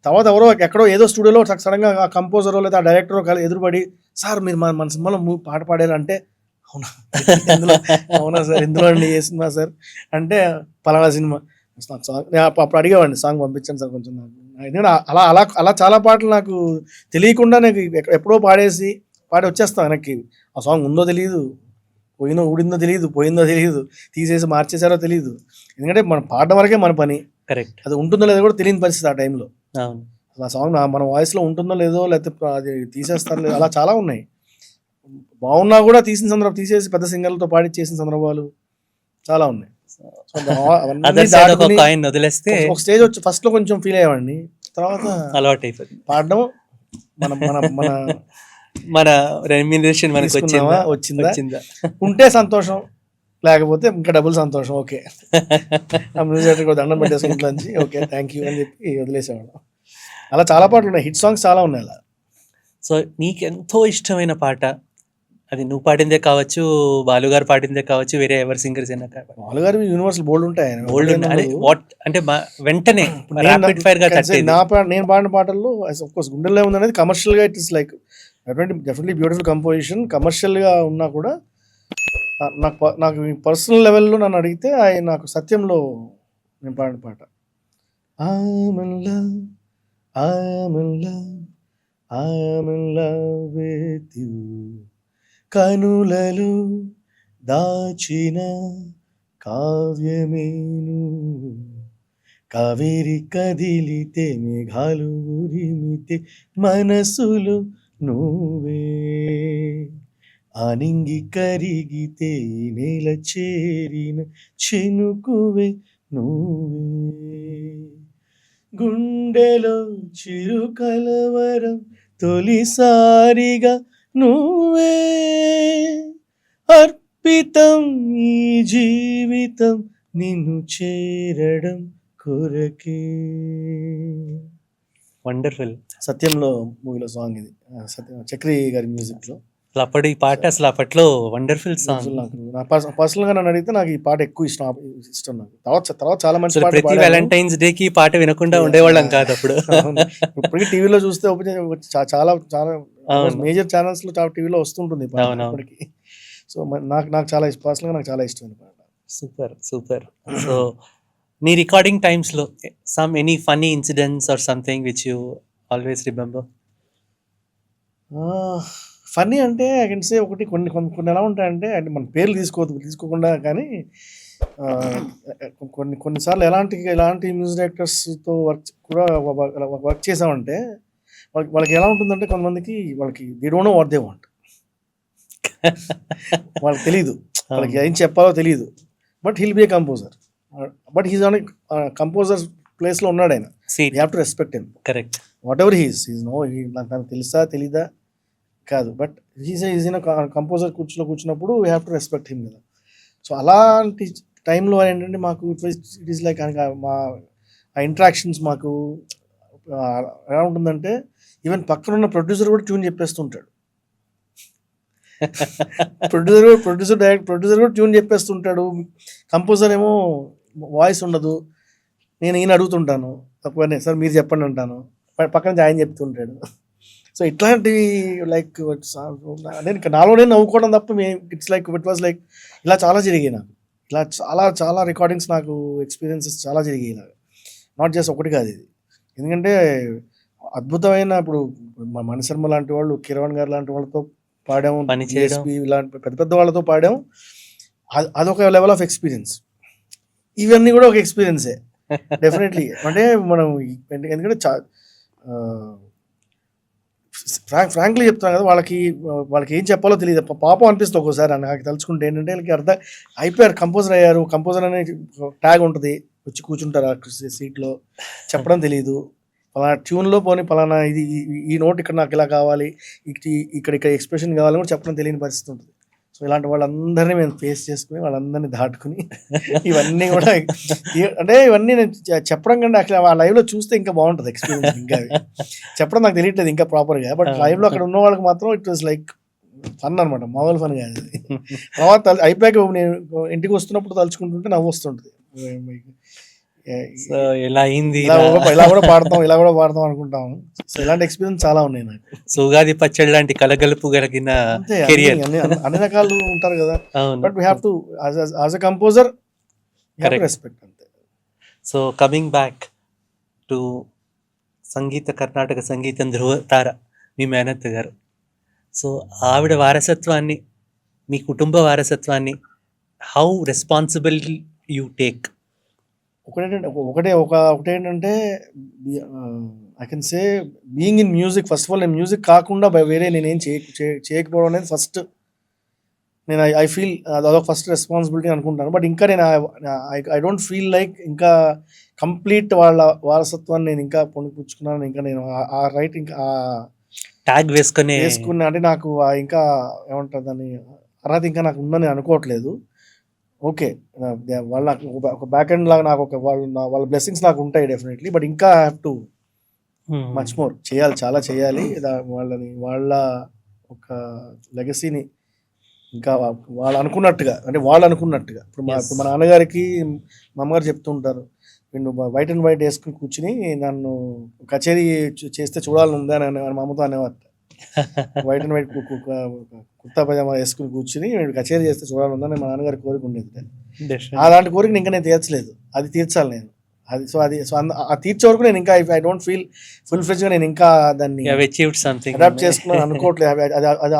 తర్వాత ఎవరో ఎక్కడో ఏదో స్టూడియోలో సడన్గా ఆ కంపోజరో లేదా ఆ డైరెక్టరో ఎదురుపడి, సార్ మీరు మన సినిమాలో పాట పాడారు అంటే, అవునా అవునా సార్ ఎందులో అండి ఏ సినిమా సార్ అంటే పలానా సినిమా సాంగ్. నేను అప్పుడు అడిగేవాడిని సాంగ్ పంపించండి సార్ కొంచెం నాకు. నేను అలా అలా అలా చాలా పాటలు నాకు తెలియకుండా నాకు ఎప్పుడో పాడి వచ్చేస్తాను వెనక్కి. ఆ సాంగ్ ఉందో తెలియదు, ఊడిందో తెలియదు, పోయిందో తెలియదు, తీసేసి మార్చేసారో తెలియదు. ఎందుకంటే మనం పాడడం వరకే మన పని. కరెక్ట్. అది ఉంటుందో లేదో కూడా తెలియని పరిస్థితి ఆ టైంలో. అవును. ఆ సాంగ్ మన వాయిస్లో ఉంటుందో లేదో, లేకపోతే అది తీసేస్తారో లేదో, అలా చాలా ఉన్నాయి. బాగున్నా కూడా తీసేసి పెద్ద సింగర్లతో పాడి చేసిన సందర్భాలు చాలా ఉన్నాయి. వదిలేస్తే ఒక స్టేజ్ వచ్చి ఫస్ట్ లో కొంచెం ఫీల్ అయ్యేవాడిని, తర్వాత అలవాటు అయిపోయింది. పాడడం మన మన మన మన రెమ్యునరేషన్ మనకి వచ్చిందా ఉంటే సంతోషం, లేకపోతే ఇంకా డబుల్ సంతోషం. ఓకే ఆ మ్యూజిక్ దండం పెట్టేసి ఇంట్లోంచి ఓకే థ్యాంక్ యూ అని చెప్పి వదిలేసేవాడు. అలా చాలా పాటలు ఉన్నాయి, హిట్ సాంగ్స్ చాలా ఉన్నాయి అలా. సో నీకెంతో ఇష్టమైన పాట, అది నువ్వు పాడిందే కావచ్చు, బాలుగారు పాడిందే కావచ్చు, వేరే ఎవరి సింగర్స్ అయినా కావచ్చు. బాలుగారు యూనివర్సల్ బోల్డ్ ఉంటాయి. అంటే వెంటనే ర్యాపిడ్ ఫైర్ గా నేను పాడిన పాటల్లో కోర్స్ గుండెల్లో ఉంది అనేది కమర్షియల్ గా it is like definitely beautiful composition. Commercial గా ఉన్నా కూడా నాకు పర్సనల్ లెవెల్లో నన్ను అడిగితే నాకు సత్యంలో నేను పాడిన పాట I'm in love with you, కనులలో దాచిన కావ్యమేను, కావేరి కదిలితే మేఘాలు ఉరిమితే మనసులో నువ్వే, ఆనింగి కరిగితే నేల చేరిన చినుకువే నువ్వే, గుండెలో చిరు కలవరం తొలిసారిగా నువ్వే, అర్పితం ఈ జీవితం నిన్ను చేరడం కొరకే. వండర్ఫుల్. సత్యంలో మూవీలో సాంగ్ ఇది, చక్రి గారి మ్యూజిక్ లో. అప్పటి పాట అసలు అప్పట్లో వండర్ఫుల్ సాంగ్. నాకు పర్సనల్ గా నన్ను అడిగితే నాకు ఈ పాట ఎక్కువ ఇష్టం నాకు. తర్వాత చాలా మంచి పాట. ప్రతి వ్యాలంటైన్స్ డే కి పాట వినకుండా ఉండేవాళ్ళం కాదు అప్పుడు. ఇప్పటికీ టీవీలో చూస్తే చాలా చాలా మేజర్ ఛానల్స్ లో టీవీలో వస్తుంటుంది ఇప్పటికి. సో నాకు చాలా పర్సనల్ గా నాకు చాలా ఇష్టం పాట. Super super. సో నీ రికార్డింగ్ టైమ్స్ లో any funny incidents or something which you always remember? Funny అంటే ఐ కెన్ సే ఒకటి, కొన్ని ఎలా ఉంటాయంటే, అంటే మన పేర్లు తీసుకోకుండా కానీ కొన్నిసార్లు ఎలాంటి మ్యూజిక్ డైరెక్టర్స్తో వర్క్ చేసామంటే వాళ్ళకి ఎలా ఉంటుందంటే, కొంతమందికి వాళ్ళకి they don't know what they want. వాళ్ళకి తెలియదు, వాళ్ళకి ఏం చెప్పాలో తెలియదు. But he'll be A composer, but he's on composer ప్లేస్లో ఉన్నాడు ఆయన. You have to respect him. Correct. What ever he's నాకు తెలుసా తెలీదా కాదు, బట్ హీస్ ఇన్ కంపోజర్ కూర్చున్నప్పుడు we have to respect him కదా. సో అలాంటి టైంలో ఏంటంటే మాకు ఇట్ ఈస్ లైక్ మా ఆ ఇంట్రాక్షన్స్ మాకు ఎలా ఉంటుందంటే, ఈవెన్ పక్కన ఉన్న ప్రొడ్యూసర్ కూడా ట్యూన్ చెప్పేస్తుంటాడు. ప్రొడ్యూసర్ కూడా ట్యూన్ చెప్పేస్తుంటాడు, కంపోజర్ ఏమో వాయిస్ ఉండదు. నేను ఈయన అడుగుతుంటాను తక్కువనే, సార్ మీరు చెప్పండి అంటాను, పక్కన ఆయన చెప్తుంటాడు. సో ఇట్లాంటివి లైక్ నేను నాలోనే నవ్వుకోవడం తప్ప it's like it was like ఇలా చాలా జరిగాయి నాకు. ఇలా చాలా చాలా రికార్డింగ్స్ నాకు ఎక్స్పీరియన్సెస్ చాలా జరిగాయి నాకు, నాట్ జస్ట్ ఒకటి కాదు ఇది. ఎందుకంటే అద్భుతమైన ఇప్పుడు మణిశర్మ లాంటి వాళ్ళు, కిరవాణ్ గారు లాంటి వాళ్ళతో పాడాము, ఇలాంటి పెద్ద పెద్ద వాళ్ళతో పాడాము. అదొక లెవెల్ ఆఫ్ ఎక్స్పీరియన్స్. ఇవన్నీ కూడా ఒక ఎక్స్పీరియన్సే డెఫినెట్లీ. అంటే మనం ఎందుకంటే ఫ్రాంక్లీ చెప్తున్నాను కదా, వాళ్ళకి ఏం చెప్పాలో తెలియదు, పాపం అనిపిస్తుంది ఒక్కోసారి నాకు తలుచుకుంటే. ఏంటంటే వాళ్ళకి అర్థం అయిపోయారు, కంపోజర్ అయ్యారు, కంపోజర్ అనే ట్యాగ్ ఉంటుంది, వచ్చి కూర్చుంటారు ఆ సీట్లో, చెప్పడం తెలియదు. పలానా ట్యూన్లో పోనీ పలానా ఇది ఈ నోట్ ఇక్కడ నాకు ఇలా కావాలి, ఇక్కడ ఎక్స్ప్రెషన్ కావాలని కూడా చెప్పడం తెలియని పరిస్థితి ఉంటుంది. సో ఇలాంటి వాళ్ళందరినీ మేము ఫేస్ చేసుకుని, వాళ్ళందరినీ దాటుకుని ఇవన్నీ కూడా అంటే ఇవన్నీ నేను చెప్పడం కంటే యాక్చువల్లీ ఆ లైవ్లో చూస్తే ఇంకా బాగుంటుంది ఎక్స్పీరియన్స్. ఇంకా చెప్పడం నాకు తెలియట్లేదు ఇంకా ప్రాపర్గా, బట్ లైవ్లో అక్కడ ఉన్న వాళ్ళకి మాత్రం ఇట్ వాజ్ లైక్ ఫన్ అనమాట, మామూలు ఫన్ కాదు అది. తర్వాత అయిపోయాక నేను ఇంటికి వస్తున్నప్పుడు తలుచుకుంటుంటే నవ్వు వస్తుంటుంది. ఎలా అయింది, ఇలా కూడా పాడతాం అనుకుంటాం. సో ఇలాంటి ఎక్స్పీరియన్స్ చాలా ఉన్నాయి నాకు. సో ఉగాది పచ్చడి లాంటి కలగలుపు కలిగిన కెరియర్, అన్ని రకాలు ఉంటారు కదా, but we have to as a composer respect అంతే. So coming back to Karnataka సంగీతం ధృవతార మీ మేనత్త గారు. సో ఆవిడ వారసత్వాన్ని, మీ కుటుంబ వారసత్వాన్ని హౌ రెస్పాన్సిబుల్ యూ టేక్? ఒకటేంటంటే I can say being in music, first of all నేను మ్యూజిక్ కాకుండా వేరే నేనేం చేయకపోవడం అనేది ఫస్ట్. నేను ఐ ఫీల్ అదొక ఫస్ట్ రెస్పాన్సిబిలిటీ అనుకుంటాను. బట్ ఇంకా నేను ఐ డోంట్ ఫీల్ లైక్ ఇంకా కంప్లీట్ వాళ్ళ వారసత్వాన్ని నేను ఇంకా పొందిపుచ్చుకున్నాను. ఇంకా నేను ఆ రైట్ ఇంకా ట్యాగ్ వేసుకున్నా అంటే నాకు ఇంకా ఏమంటారు దాన్ని అర్హత ఇంకా నాకు ఉందని అనుకోవట్లేదు. ఓకే, వాళ్ళ ఒక బ్యాక్ ఎండ్ లాగా నాకు వాళ్ళ బ్లెస్సింగ్స్ నాకు ఉంటాయి డెఫినెట్లీ. బట్ ఇంకా I have too much more చేయాలి, చాలా చేయాలి. వాళ్ళ ఒక లెగసీని ఇంకా వాళ్ళు అనుకున్నట్టుగా ఇప్పుడు మా నాన్నగారికి మా అమ్మగారు చెప్తుంటారు, వీళ్ళు వైట్ అండ్ వైట్ వేసుకుని కూర్చుని నన్ను కచేరీ చేస్తే చూడాలని ఉందా అని మా అమ్మతో అనేవారు. White and white kurta pyjama వేసుకుని కూర్చుని కచేరీ చేస్తే చూడాలని ఉందని మా నాన్నగారి కోరిక ఉండేది. అలాంటి కోరిక ఇంకా నేను తీర్చలేదు, అది తీర్చాలి నేను. అది తీర్చే వరకు నేను ఇంకా ఐ డోంట్ ఫీల్ ఫుల్ ఫ్లెడ్జ్గా నేను ఇంకా దాన్ని అడాప్ట్ చేసుకున్నాను అనుకోవట్లేదు.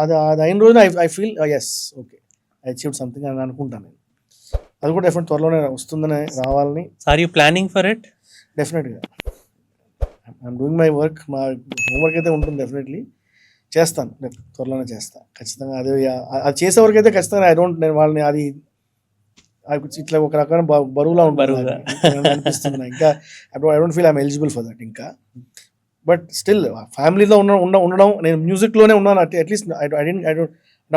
అది అయిన రోజున I feel yes okay I achieved something అని అనుకుంటాను నేను. అది కూడా డెఫినెట్ త్వరలోనే వస్తుందని, రావాలని. Are you planning for it? డెఫినెట్గా ఐఎమ్ డూయింగ్ మై వర్క్. మా హోంవర్క్ అయితే ఉంటుంది, డెఫినెట్లీ చేస్తాను, త్వరలోనే చేస్తాను ఖచ్చితంగా. అది చేసేవరకు అయితే ఖచ్చితంగా నేను వాళ్ళని అది ఇట్లా ఒక రకమైన బరువులా ఉంటుంది అనిపిస్తుంది ఇంకా. I don't feel I'm eligible for that ఇంకా. బట్ స్టిల్ ఫ్యామిలీలో ఉండడం, నేను మ్యూజిక్లోనే ఉన్నాను. అట్లీస్ట్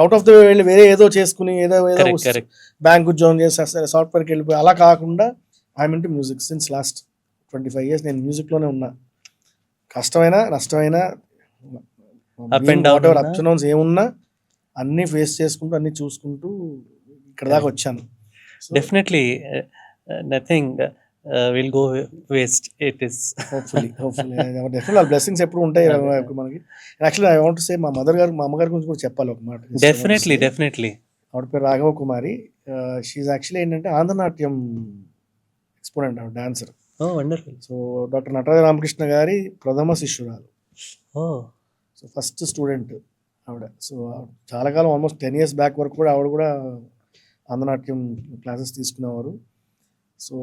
అవుట్ ఆఫ్ ద వెళ్ళి వేరే ఏదో చేసుకుని ఏదో బ్యాంక్ ఉద్యోగం చేసి సాఫ్ట్వేర్కి వెళ్ళిపోయి అలా కాకుండా I'm into music since last 25 years. నేను మ్యూజిక్లోనే ఉన్నా. కష్టమైనా నష్టమైనా అప్స్ అండ్ డౌన్స్ ఏమున్నా అన్నీ ఫేస్ చేసుకుంటూ అన్నీ చూసుకుంటూ ఇక్కడ దాకా వచ్చాను. Definitely nothing will go waste. It is hopefully definitely వాళ్ళ బ్లెస్సింగ్స్ ఎప్పుడు ఉంటాయి మనకి. Actually I want to say మా అమ్మగారి గురించి కూడా చెప్పాలి ఒక మాట. డెఫినెట్లీ ఆవిడ పేరు రాఘవ కుమారి. షీఈ్ యాక్చువల్లీ ఏంటంటే ఆంధ్రనాట్యం ఎక్స్పోనెంట్, ఆవిడ dancer. Wonderful. So doctor Nataraja Ramakrishna గారి ప్రథమ శిష్యురాలు. సో ఫస్ట్ స్టూడెంట్ ఆవిడ. సో చాలా కాలం ఆల్మోస్ట్ 10 years బ్యాక్ వరకు కూడా ఆవిడ కూడా ఆంధ్రనాట్యం క్లాసెస్ తీసుకునేవారు. సో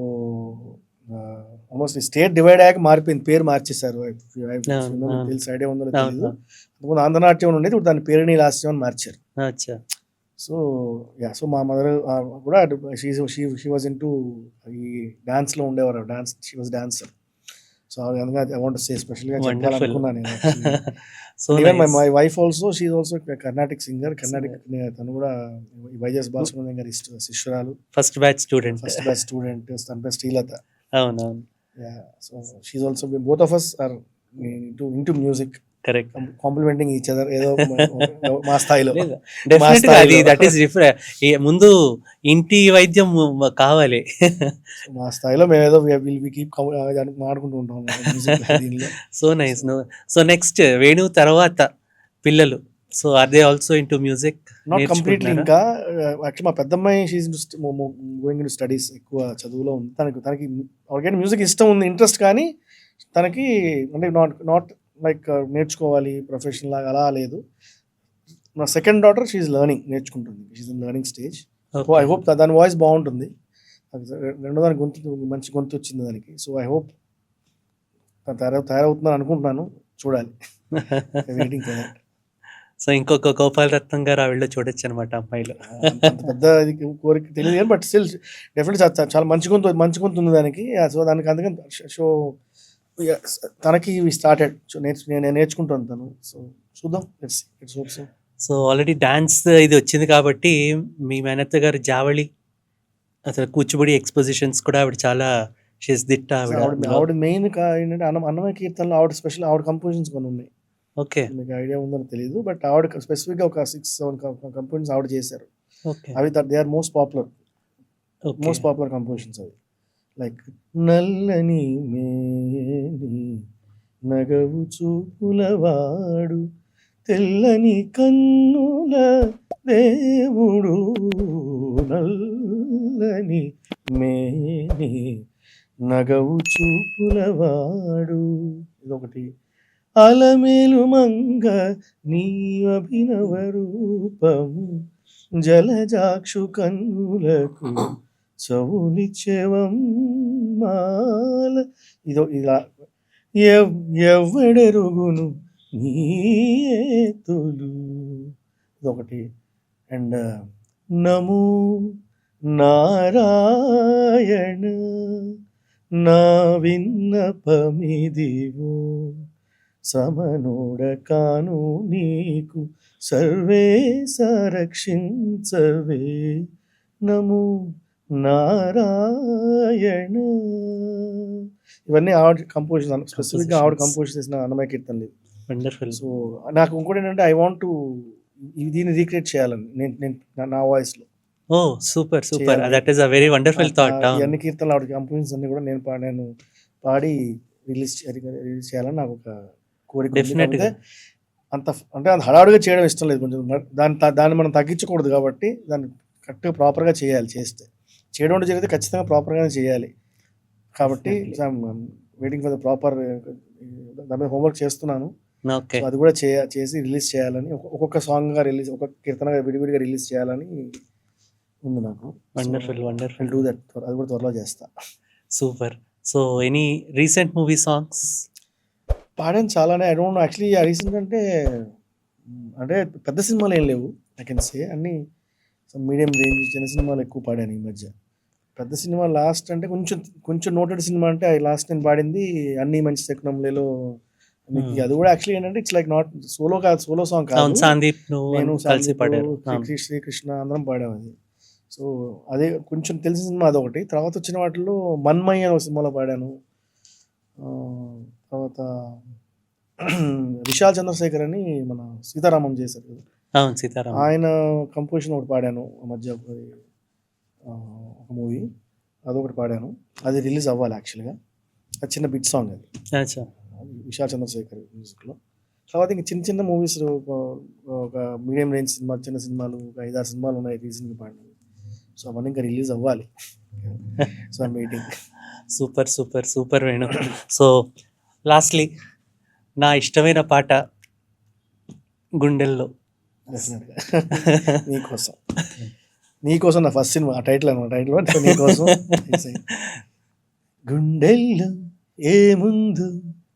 ఆల్మోస్ట్ స్టేట్ డివైడ్ అయ్యాక మారిపోయింది, పేరు మార్చేశారు. తెలిసి ఐడియా ఉందో తెలియదు. అంతకుముందు ఆంధ్రనాట్యం ఉండేది, ఇప్పుడు దాని పేరుని లాస్యం అని మార్చారు. సో మా మదర్ కూడా షీ వాజ్ ఇంటూ ఈ డాన్స్లో ఉండేవారు. She was dancer. సో అందుకే ఐ వాంట్ టు సే స్పెషల్గా చెప్పాలనుకున్నాను నేను. Even my wife also she is also Carnatic singer. Carnatic తను కూడా వైజస్ బాలసుబ్రహ్మణ్యం గారి శిష్యురాలు, ఫస్ట్ బ్యాచ్ స్టూడెంట్. తన పేరు Srilatha. So she is also, both of us are into music. Correct. Complementing each other ఏదో మా స్థాయిలో లేదు డెఫినెట్గా అది దట్ ఈస్ ముందు ఇంటి వైద్యం కావాలి. మా స్థాయిలో మేము ఏదో కీప్ మాడుకుంటూ ఉంటాం మ్యూజిక్ దీనిలో. So nice. So next Venu తర్వాత పిల్లలు, so are they also into music? Not completely ఇంకా. యాక్చువల్లీ మా పెద్దమ్మాయి షీఈ్ గోయింగ్ టు స్టడీస్, ఎక్కువ చదువులో ఉంది. తనకి ఆల్రెడీ మ్యూజిక్ ఇష్టం ఉంది, ఇంట్రెస్ట్, కానీ తనకి అంటే నాట్ లైక్ నేర్చుకోవాలి ప్రొఫెషన్ లాగా అలా లేదు. నా సెకండ్ డాటర్ షీఈ్ లెర్నింగ్, నేర్చుకుంటుంది, she in learning stage. I hope దాని వాయిస్ బాగుంటుంది. రెండో దాని మంచి గొంతు వచ్చింది దానికి. సో ఐ హోప్ తయారవుతుందని అనుకుంటున్నాను, చూడాలి. Waiting for that. సో ఇంకొక గోపాల్ రత్నం గారు ఆవిడ చూడొచ్చు అనమాట అమ్మాయిలో. అంత పెద్ద కోరిక తెలియదు కానీ బట్ స్టిల్ డెఫినెట్లీ చాలా మంచి గొంతు ఉంది దానికి. సో దానికి అందుకని షో తనకి స్టార్టెడ్. సో నేను నేర్చుకుంటాను తను. సో చూద్దాం, let's hope so. So already dance ఇది వచ్చింది కాబట్టి మీ మేనత్త గారు జావళి, అసలు కూచిపూడి ఎక్స్పోజిషన్స్ కూడా ఆవిడ చాలా దిట్ట. ఆవిడ మెయిన్ ఏంటంటే అన్నమయ్య కీర్తనలో ఆవిడ స్పెషల్ ఆవిడ కంపోజిషన్స్ కొన్ని ఉన్నాయి. ఓకే, మీకు ఐడియా ఉందని తెలియదు, బట్ ఆవిడ స్పెసిఫిక్గా ఒక 6-7 కంపోజిషన్స్ ఆవిడ చేశారు. అవి they are most popular compositions. అవి లైక్ నల్లని మేని నగవు చూపులవాడు, తెల్లని కన్నుల దేవుడు, నల్లని మేని నగవు చూపులవాడు, ఇదొకటి. అలమేలు మంగ నీ అభినవ రూపము, జలజాక్షు కన్నులకు చవులిచ్చెవమ్మాల, ఇలా ఎవ్వడెరుగును నీ ఏతులు, ఇదొకటి. అండ్ నమో నారాయణ నా విన్నపమిదివో, సమనుడ కాను నీకు సర్వేశ రక్షించవే, నమో నారాయణ. ఇవన్నీ ఆవిడ కంపోజిషన్, స్పెసిఫిక్గా ఆవిడ కంపోజ్ చేసిన అన్నమయ్య కీర్తనలు. వండర్ఫుల్. సో నాకు ఇంకోటి ఏంటంటే ఐ వాంట్ టు దీన్ని రీక్రియేట్ చేయాలని నేను నా వాయిస్లో. Oh super super, that is a very wonderful thought. అన్ని కీర్తనలు ఆవిడ కంపోజిషన్స్ అన్ని కూడా నేను పాడి రిలీజ్ చేయాలని నాకు ఒక కోరిక. డెఫినెట్గా అంత అంటే అది హడావుడిగా చేయడం ఇష్టం లేదు. కొంచెం దాన్ని మనం తగ్గించకూడదు కాబట్టి దాన్ని కరెక్ట్గా ప్రాపర్గా చేయాలి. చేయడం అంటే జరిగితే ఖచ్చితంగా ప్రాపర్గానే చేయాలి. కాబట్టి వెయిటింగ్ ఫర్ ద ప్రాపర్, దాని మీద హోంవర్క్ చేస్తున్నాను. అది కూడా చేసి రిలీజ్ చేయాలని, ఒక్కొక్క సాంగ్గా రిలీజ్, ఒక్కొక్క కీర్తనగా విడివిడిగా రిలీజ్ చేయాలని ఉంది నాకు. Wonderful wonderful. డూ దట్, అది కూడా త్వరలో చేస్తా. Super. So any recent movie songs? పాడాను చాలానే. I don't know actually recent అంటే పెద్ద సినిమాలు ఏం లేవు. ఐ కెన్ సే అన్నీ మీడియం రేంజ్ చిన్న సినిమాలు ఎక్కువ పాడాను ఈ మధ్య. పెద్ద సినిమా లాస్ట్ అంటే కొంచెం నోటెడ్ సినిమా అంటే లాస్ట్ నేను పాడింది అన్నీ మంచి శకునంలో. అది కూడా యాక్చువల్లీ ఏంటంటే it's like not solo song కాదు, సందీప్ నేను శ్రీకృష్ణ అందరం పాడాం అది. సో అదే కొంచెం తెలిసిన సినిమా అదొకటి. తర్వాత వచ్చిన వాటిలో మన్మయ్య అనే సినిమాలో పాడాను. తర్వాత విశాల్ చంద్రశేఖర్ అని మన సీతారామం చేశారు కదా, ఆయన కంపోజిషన్ ఒకటి పాడాను ఆ మధ్య, ఒక మూవీ అదొకటి పాడాను. అది రిలీజ్ అవ్వాలి యాక్చువల్గా. అది చిన్న బిట్ సాంగ్ అది విశాల్ చంద్రశేఖర్ మ్యూజిక్లో. తర్వాత ఇంక చిన్న మూవీస్ ఒక మీడియం రేంజ్ సినిమా, చిన్న సినిమాలు ఒక 5-6 సినిమాలు ఉన్నాయి రీసెంట్గా పాడినవి. సో అవన్నీ ఇంకా రిలీజ్ అవ్వాలి. So I'm waiting. Super super super Venu. So lastly నా ఇష్టమైన పాట గుండెల్లో. డెఫినెట్గా నీకోసం నా ఫస్ట్ సినిమా, ఆ టైటిల్ అనమాట. టైటిల్ నీకోసం. గుండెల్లో ఏముందు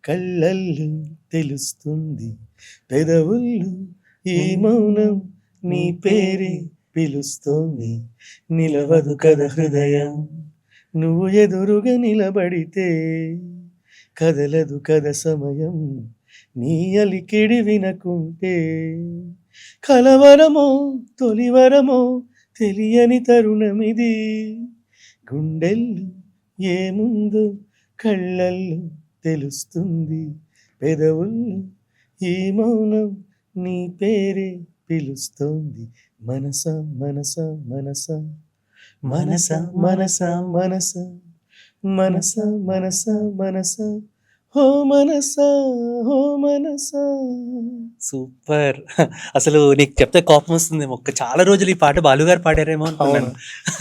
కళ్ళల్లో తెలుస్తుంది, పెదవుల్లో ఈ మౌనం నీ పేరే పిలుస్తోంది, నిలవదు కథ హృదయం నువ్వు ఎదురుగా నిలబడితే, కదలదు కథ సమయం నీ అలికిడి వినకుంటే, కలవరమో తొలివరమో తెలియని తరుణమిది, గుండెల్లో ఏముందో కళ్ళల్లో తెలుస్తుంది, పెదవుల్లో ఈ మౌనం నీ పేరే పిలుస్తోంది మనస మనస మనస మనస మనస మనస మనస మనస మనస హో మనస హో మనస. సూపర్. అసలు నీకు చెప్తే కోపం వస్తుంది. చాలా రోజులు ఈ పాట బాలుగారు పాడారేమో అనుకున్నాను.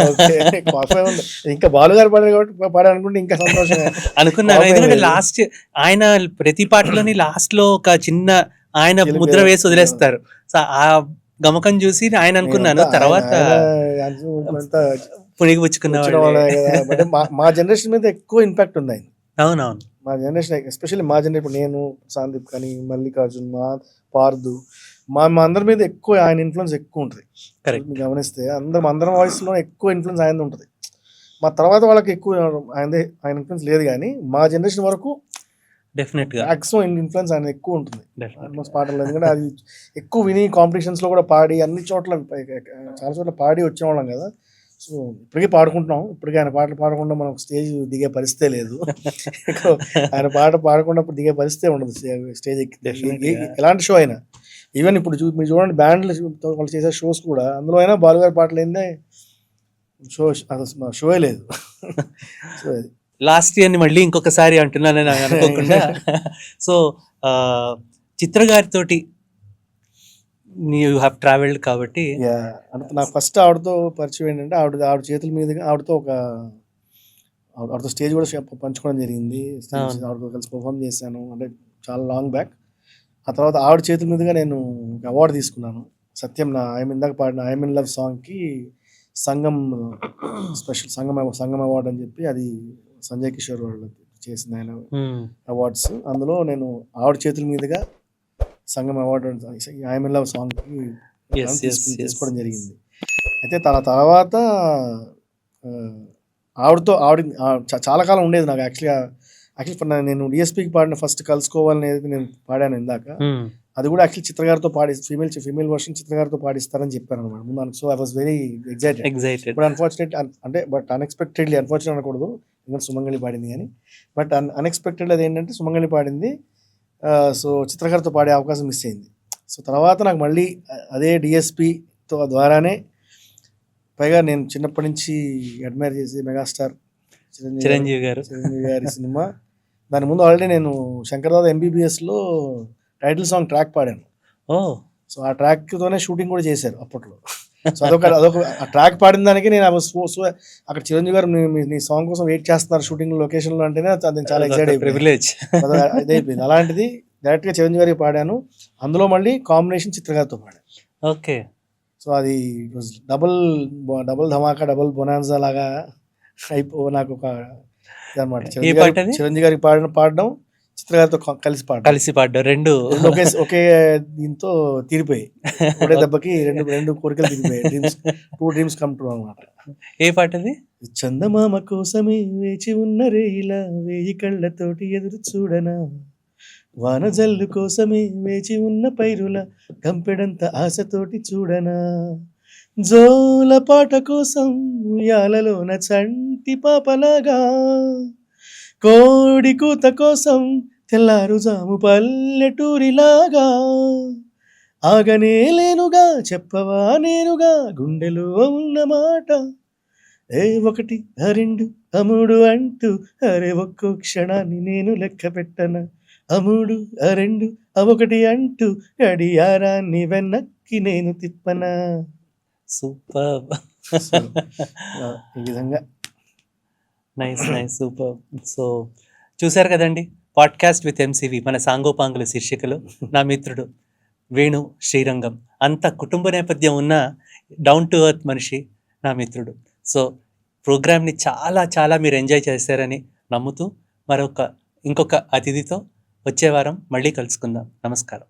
ఓకే, కోపమే ఉంది. ఇంకా బాలుగారు పాడారు కాబట్టి పాడాలనుకుంటే ఇంకా సంతోషమే. అనుకున్నాను. కోపమే ఎందుకంటే లేదు. లాస్ట్ ఆయన ప్రతి పాటలోని లాస్ట్ లో ఒక చిన్న ఆయన చిలిపి ముద్ర వేసి వదిలేస్తారు. సో ఆ గమకం చూసి ఆయన అనుకున్నాను. మేమంతా తర్వాత అంతా పుణికి పుచ్చుకున్న వచ్చిన వాళ్ళే కదా. అంటే మా జనరేషన్ మీద ఎక్కువ ఇంపాక్ట్ ఉంది ఆయన. అవునవును. మా జనరేషన్ ఎస్పెషల్లీ మా జనరేషన్, ఇప్పుడు నేను, సందీప్ కానీ, మల్లికార్జున్, మా పార్దు, మా అందరి మీద ఎక్కువ ఆయన ఇన్ఫ్లుయెన్స్ ఎక్కువ ఉంటుంది. కరెక్ట్. మీరు గమనిస్తే అందరం వాయిస్లో ఎక్కువ ఇన్ఫ్లుయెన్స్ ఆయన ఉంటుంది. మా తర్వాత వాళ్ళకి ఎక్కువ ఆయన ఇన్ఫ్లుయెన్స్ లేదు, కానీ మా జనరేషన్ వరకు డెఫినెట్ గా మ్యాక్సిమం ఇన్ఫ్లుయెన్స్ ఆయన ఎక్కువ ఉంటుంది Definitely. ఆల్మోస్ట్ పాటలు. ఎందుకంటే అది ఎక్కువ విని కాంపిటీషన్స్లో కూడా పాడి అన్ని చోట్ల చాలా చోట్ల పాడి వచ్చేవాళ్ళం కదా. సో ఇప్పటికీ పాడుకుంటున్నాం. ఇప్పటికీ ఆయన పాటలు పాడకుండా మనం స్టేజ్ దిగే పరిస్థితే లేదు. ఆయన పాట పాడకుండా దిగే పరిస్థితే ఉండదు స్టేజ్ ఎక్కి. Definitely, yeah. ఎలాంటి షో అయినా, ఈవెన్ ఇప్పుడు మీరు చూడండి బ్యాండ్లు వాళ్ళు చేసే షోస్ కూడా, అందులో అయినా బాలుగారి పాటలు ఏందే షో, అసలు షోయే లేదు. సో అది లాస్ట్ ఇయర్ మళ్ళీ ఇంకొకసారి అంటున్నానని అనుకోకుండా. సో చిత్ర గారితోటి యూ హ్యావ్ ట్రావెల్డ్ కాబట్టి అంటే నాకు ఫస్ట్ ఆవిడతో పరిచయం ఏంటంటే, ఆవిడ చేతుల మీదుగా ఆవిడతో స్టేజ్ కూడా పంచుకోవడం జరిగింది. అవును. ఆవిడతో కలిసి పర్ఫామ్ చేశాను, అంటే చాలా లాంగ్ బ్యాక్. ఆ తర్వాత ఆవిడ చేతుల మీదుగా నేను అవార్డు తీసుకున్నాను. సత్యం, ఇందాక పాడిన ఐఎమ్ ఇన్ లవ్ సాంగ్కి సంగం స్పెషల్ సంగం అవార్డు అని చెప్పి, అది సంజయ్ కిషోర్ వాళ్ళు చేసిన ఆయన అవార్డ్స్. అందులో నేను ఆవిడ చేతుల మీదుగా సంగం అవార్డు ఐఎమ్ ఇన్ లవ్ సాంగ్కి తీసుకోవడం జరిగింది. అయితే తన తర్వాత ఆవిడ చాలా కాలం ఉండేది నాకు. యాక్చువల్లీ నేను డిఎస్పీకి పాడిన ఫస్ట్ కలుసుకోవాలని ఏదైతే నేను పాడాను ఇందాక, అది కూడా యాక్చువల్లీ చిత్రగారితో ఫీమేల్ వర్షన్ చిత్రగారితో పాడిస్తారని చెప్పారు అనమాట ముందు. So I was very excited. But unfortunate, అంటే అన్ఎక్స్పెక్టెడ్లీ, అన్ఫార్చునేట్ అనకూడదు ఎందుకంటే సుమంగళి పాడింది, కానీ బట్ అన్ఎక్స్పెక్టెడ్ అది ఏంటంటే సుమంగళి పాడింది. సో చిత్రగారితో పాడే అవకాశం మిస్ అయింది. సో తర్వాత నాకు మళ్ళీ అదే డిఎస్పీతో ద్వారానే, పైగా నేను చిన్నప్పటి నుంచి అడ్మైర్ చేసి మెగాస్టార్ చిరంజీవి గారి సినిమా, దాని ముందు ఆల్రెడీ నేను శంకర్దాదా ఎంబీబీఎస్లో టైటిల్ సాంగ్ ట్రాక్ పాడాను. సో ఆ ట్రాక్తోనే షూటింగ్ కూడా చేశారు అప్పట్లో. సో అదొక ఆ ట్రాక్ పాడిన దానికి నేను అక్కడ చిరంజీవి గారు నీ సాంగ్ కోసం వెయిట్ చేస్తున్నారు షూటింగ్ లొకేషన్లో అంటేనే అది చాలా ఎక్సైట్ ప్రివిలేజ్ ఇదైపోయింది. అలాంటిది డైరెక్ట్గా చిరంజీవి గారికి పాడాను. అందులో మళ్ళీ కాంబినేషన్ చిత్రగారితో పాడాను. ఓకే. సో అది డబుల్ ధమాకా, డబుల్ బొనాన్జా లాగా నాకు ఒక ఇదన్నమాట. చిరంజీవి గారికి పాడడం, చిత్రగారితో కలిసి పాడడం రెండు ఒకే దీంతో తీరిపోయి, ఒకటే దెబ్బకి రెండు కోరికలు తీరిపోయాయి. టూ డ్రీమ్స్ కమ్ ట్రూ అనమాట. ఏ పాట అది? చందమామ కోసమే వేచి ఉన్న రేయిలా వేయి కళ్ళతోటి ఎదురు చూడనా, వానజల్లు కోసమే వేచి ఉన్న పైరుల కంపెడంత ఆశతోటి చూడనా, జోల పాట కోసం ఉయ్యాలలోన చంటి పాపలాగా, కోడి కూత కోసం తెల్లారుజాము పల్లెటూరిలాగా, ఆగనే లేనుగా చెప్పవా నేనుగా గుండెలో ఉన్న మాట, ఒకటి రెండు అముడు అంటూ అరే ఒక్కో క్షణాన్ని నేను లెక్క పెట్టన, అముడు రెండు ఒకటి అంటూ గడియారాన్ని వెనక్కి నేను తిప్పనా. సూపర్. ఈ విధంగా నైస్ సూపర్. సో చూశారు కదండి, పాడ్కాస్ట్ విత్ ఎంసీవి మన సాంగోపాంగుల శీర్షికలు. నా మిత్రుడు వేణు శ్రీరంగం, అంత కుటుంబ నేపథ్యం ఉన్న డౌన్ టు ఎర్త్ మనిషి నా మిత్రుడు. సో ప్రోగ్రామ్ని చాలా మీరు ఎంజాయ్ చేశారని నమ్ముతూ ఇంకొక అతిథితో వచ్చే వారం మళ్ళీ కలుసుకుందాం. నమస్కారం.